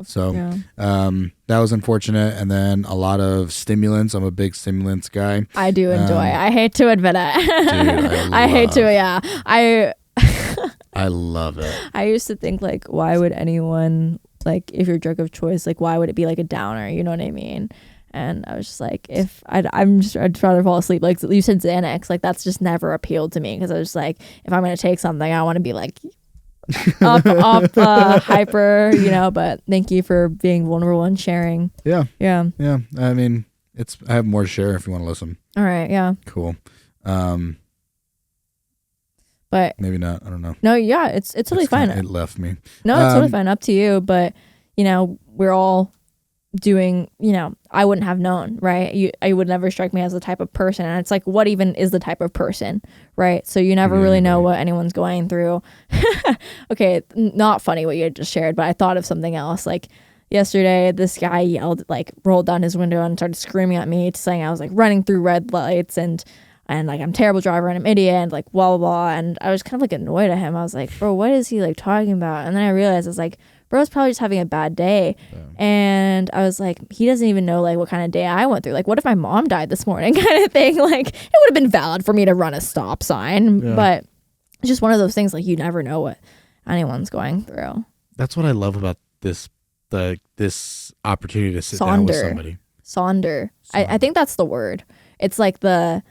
So that was unfortunate. And then a lot of stimulants. I'm a big stimulants guy. I do enjoy. I hate to admit it. Dude, I hate to. Yeah. I love it. I used to think like, why would anyone like, if your drug of choice, like, why would it be like a downer? You know what I mean? And I was just like, I'd rather fall asleep. Like you said, Xanax, like that's just never appealed to me, because I was just like, if I'm gonna take something, I want to be like up, hyper, you know. But thank you for being vulnerable and sharing. Yeah. I mean, I have more to share if you want to listen. All right. Yeah. Cool. But maybe not. I don't know. No. Yeah. It's totally fine. It left me. No, it's totally fine. Up to you. But you know, we're all doing, you know, I wouldn't have known, right? I would never strike me as the type of person, and it's like, what even is the type of person, right? So you never really know what anyone's going through. Okay, not funny what you had just shared, but I thought of something else. Like yesterday, this guy yelled, like rolled down his window and started screaming at me, saying I was like running through red lights and like I'm a terrible driver and I'm an idiot and like blah blah blah. And I was kind of like annoyed at him. I was like, bro, what is he like talking about? And then I realized I was like, bro's probably just having a bad day. And I was like, he doesn't even know like what kind of day I went through. Like, what if my mom died this morning kind of thing? Like, it would have been valid for me to run a stop sign. But it's just one of those things, like you never know what anyone's going through. That's what I love about this opportunity to sit down with somebody. Sonder. I think that's the word. It's like the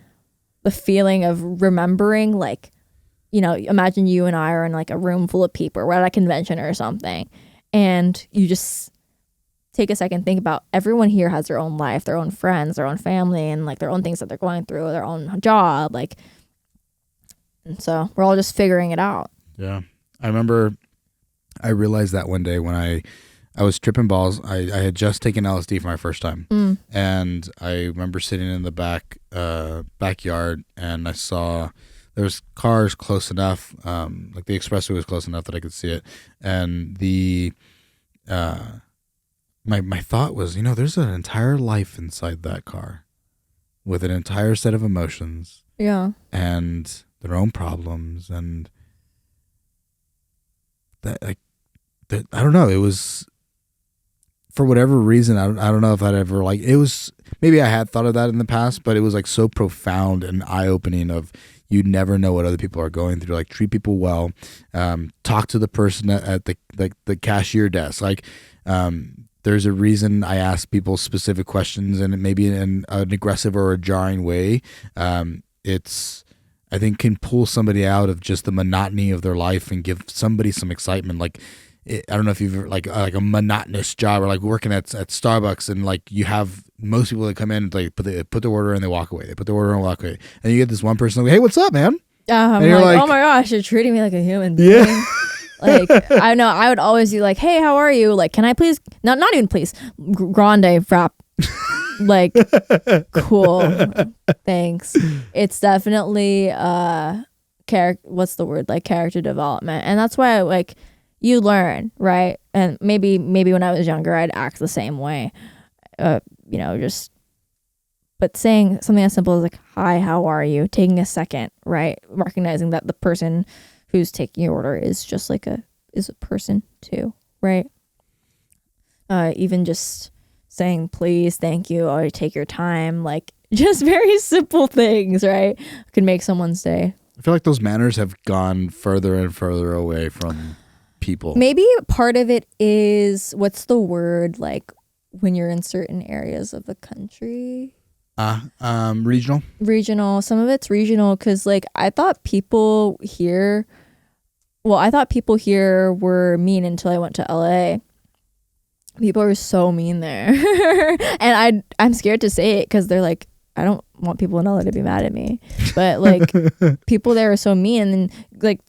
feeling of remembering, like, you know, imagine you and I are in like a room full of people. We're at a convention or something. And you just take a second, think about everyone here has their own life, their own friends, their own family, and like their own things that they're going through, their own job. Like, and so we're all just figuring it out. Yeah. I remember I realized that one day when I was tripping balls. I had just taken LSD for my first time. And I remember sitting in the backyard, and I saw there's cars close enough, like the expressway was close enough that I could see it. And my thought was, you know, there's an entire life inside that car with an entire set of emotions. Yeah. And their own problems. And that, like, that, I don't know. It was, for whatever reason, I don't know if I'd ever, like, it was, maybe I had thought of that in the past, but it was like so profound and eye-opening of, you never know what other people are going through. Like, treat people well. Talk to the person at the cashier desk. Like, there's a reason I ask people specific questions, and maybe in an aggressive or a jarring way. It's I think can pull somebody out of just the monotony of their life and give somebody some excitement. Like, I don't know if you've like a monotonous job or like working at Starbucks, and like you have most people that come in, like put their order and they walk away. They put their order and walk away. And you get this one person like, hey, what's up, man? I'm and you're like, oh my gosh, you're treating me like a human being. Yeah. Like, I know I would always be like, hey, how are you? Like, can I please, not even please, grande frap. Like, cool, thanks. It's definitely what's the word, like character development, and that's why like you learn, right? And maybe when I was younger I'd act the same way, just, but saying something as simple as like, hi, how are you, taking a second, right, recognizing that the person who's taking your order is just like is a person too, right? Even just saying please, thank you, or take your time, like just very simple things, right, could make someone's day. I feel like those manners have gone further and further away from people. Maybe part of it is, what's the word, like when you're in certain areas of the country? Regional. Some of it's regional, because like I thought people here were mean until I went to LA. People are so mean there. And I'm scared to say it because they're like, I don't want people in LA to be mad at me. But like people there are so mean. And like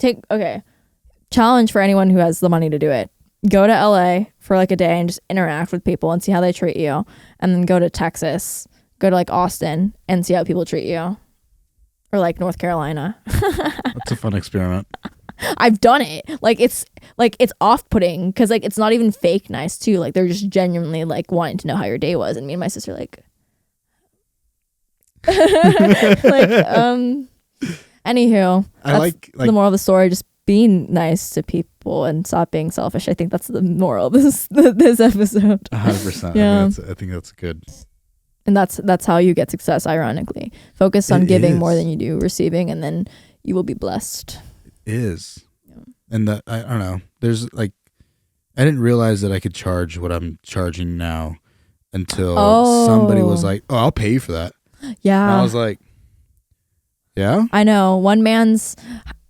challenge for anyone who has the money to do it. Go to LA for like a day and just interact with people and see how they treat you. And then go to Texas, go to like Austin and see how people treat you. Or like North Carolina. That's a fun experiment. I've done it. It's off-putting because like it's not even fake nice too. Like they're just genuinely like wanting to know how your day was, and me and my sister like anywho, I like the moral of the story, just being nice to people and stop being selfish. I think that's the moral of this episode. 100%. Yeah. I think that's good. And that's how you get success, ironically. Focus on giving more than you do receiving, and then you will be blessed. Is. Yeah. And I don't know, there's like, I didn't realize that I could charge what I'm charging now until somebody was like, oh, I'll pay you for that. Yeah. And I was like, yeah, I know. One man's,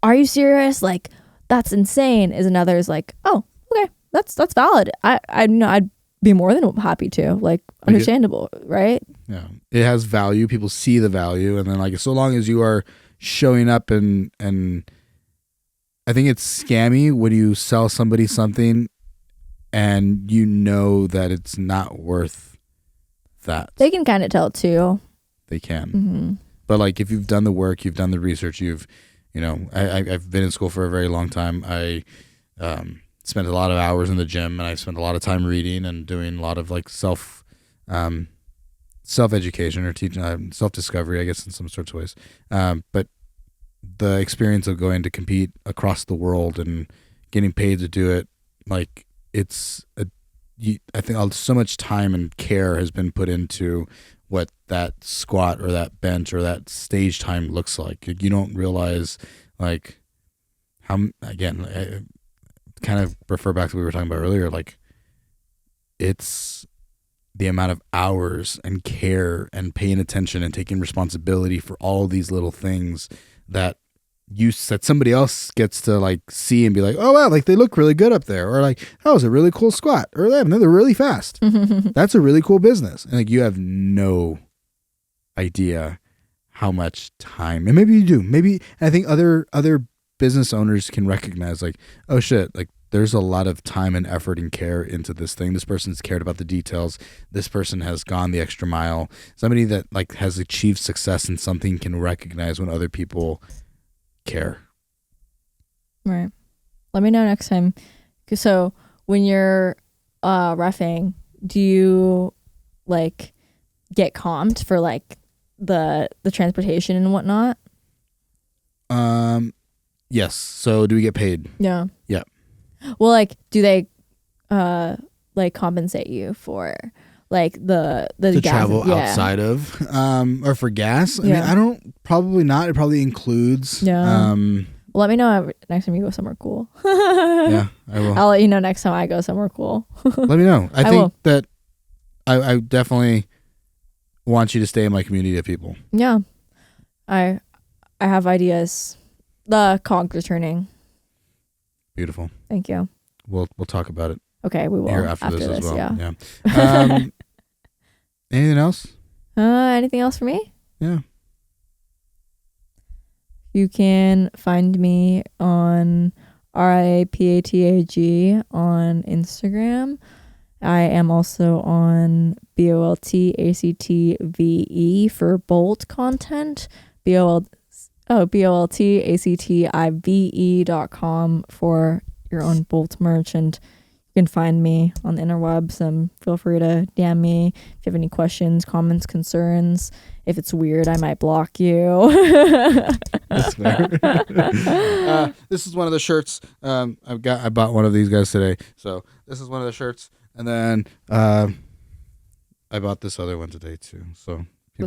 are you serious? Like, that's insane. Is another's like, oh, okay, that's valid. I'd be more than happy to, like, understandable, right? Yeah. It has value. People see the value. And then like, so long as you are showing up and I think it's scammy when you sell somebody something and you know that it's not worth that. They can kind of tell too. They can. Mm-hmm. But like if you've done the work, you've done the research, I've been in school for a very long time. I spent a lot of hours in the gym, and I spent a lot of time reading and doing a lot of like self-education or teaching, self-discovery, I guess, in some sorts of ways. But the experience of going to compete across the world and getting paid to do it, like I think so much time and care has been put into what that squat or that bench or that stage time looks like. You don't realize like how, again, I kind of refer back to what we were talking about earlier, like it's the amount of hours and care and paying attention and taking responsibility for all these little things that somebody else gets to like see and be like, oh wow, like they look really good up there, or like, that was a really cool squat, or they're really fast. That's a really cool business. And like you have no idea how much time, and maybe you do, I think other business owners can recognize like, oh shit, like there's a lot of time and effort and care into this thing. This person's cared about the details. This person has gone the extra mile. Somebody that like has achieved success in something can recognize when other people care. Right. Let me know next time. So when you're reffing, do you like get comped for like the transportation and whatnot? Yes. So do we get paid? Yeah. Yeah. Well, like, do they like compensate you for like the gas, travel outside of or for gas? I mean, I don't, probably not. It probably includes. Yeah. Well, let me know next time you go somewhere cool. Yeah, I will. I'll let you know next time I go somewhere cool. Let me know. I think that I definitely want you to stay in my community of people. Yeah. I I have ideas. The cog's returning. Beautiful. Thank you. We'll talk about it. Okay, we will Here after this as well. Yeah. Anything else? Anything else for me? Yeah. You can find me on RIAPATAG on Instagram. I am also on BOLTACTVE for Bolt content. BOLTACTIVE.com for your own Bolt merch, and you can find me on the interwebs, and feel free to DM me if you have any questions, comments, concerns. If it's weird, I might block you. That's fair. This is one of the shirts. I bought one of these guys today. So this is one of the shirts, and then I bought this other one today too. So The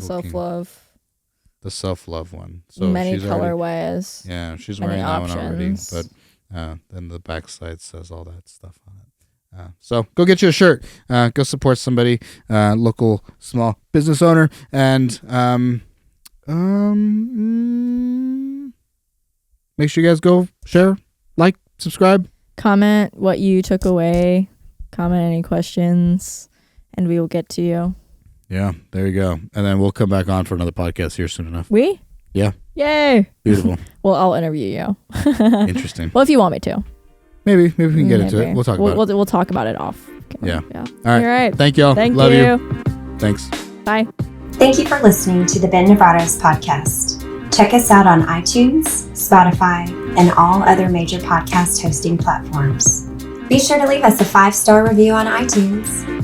self-love one. So many she's colorways. Yeah, she's many wearing that options. one already. But then the backside says all that stuff on it. So go get you a shirt. Go support somebody, local small business owner, and make sure you guys go share, like, subscribe, Comment what you took away. Comment any questions, and we will get to you. Yeah, there you go. And then we'll come back on for another podcast here soon enough. We? Yeah. Yay! Beautiful. Well, I'll interview you. Interesting. Well, if you want me to. Maybe we can get into it. We'll talk about it. We'll talk about it off. Yeah. All right. All right. Thank y'all. Love you. Thanks. Bye. Thank you for listening to the Ben Nevares podcast. Check us out on iTunes, Spotify, and all other major podcast hosting platforms. Be sure to leave us a 5-star review on iTunes.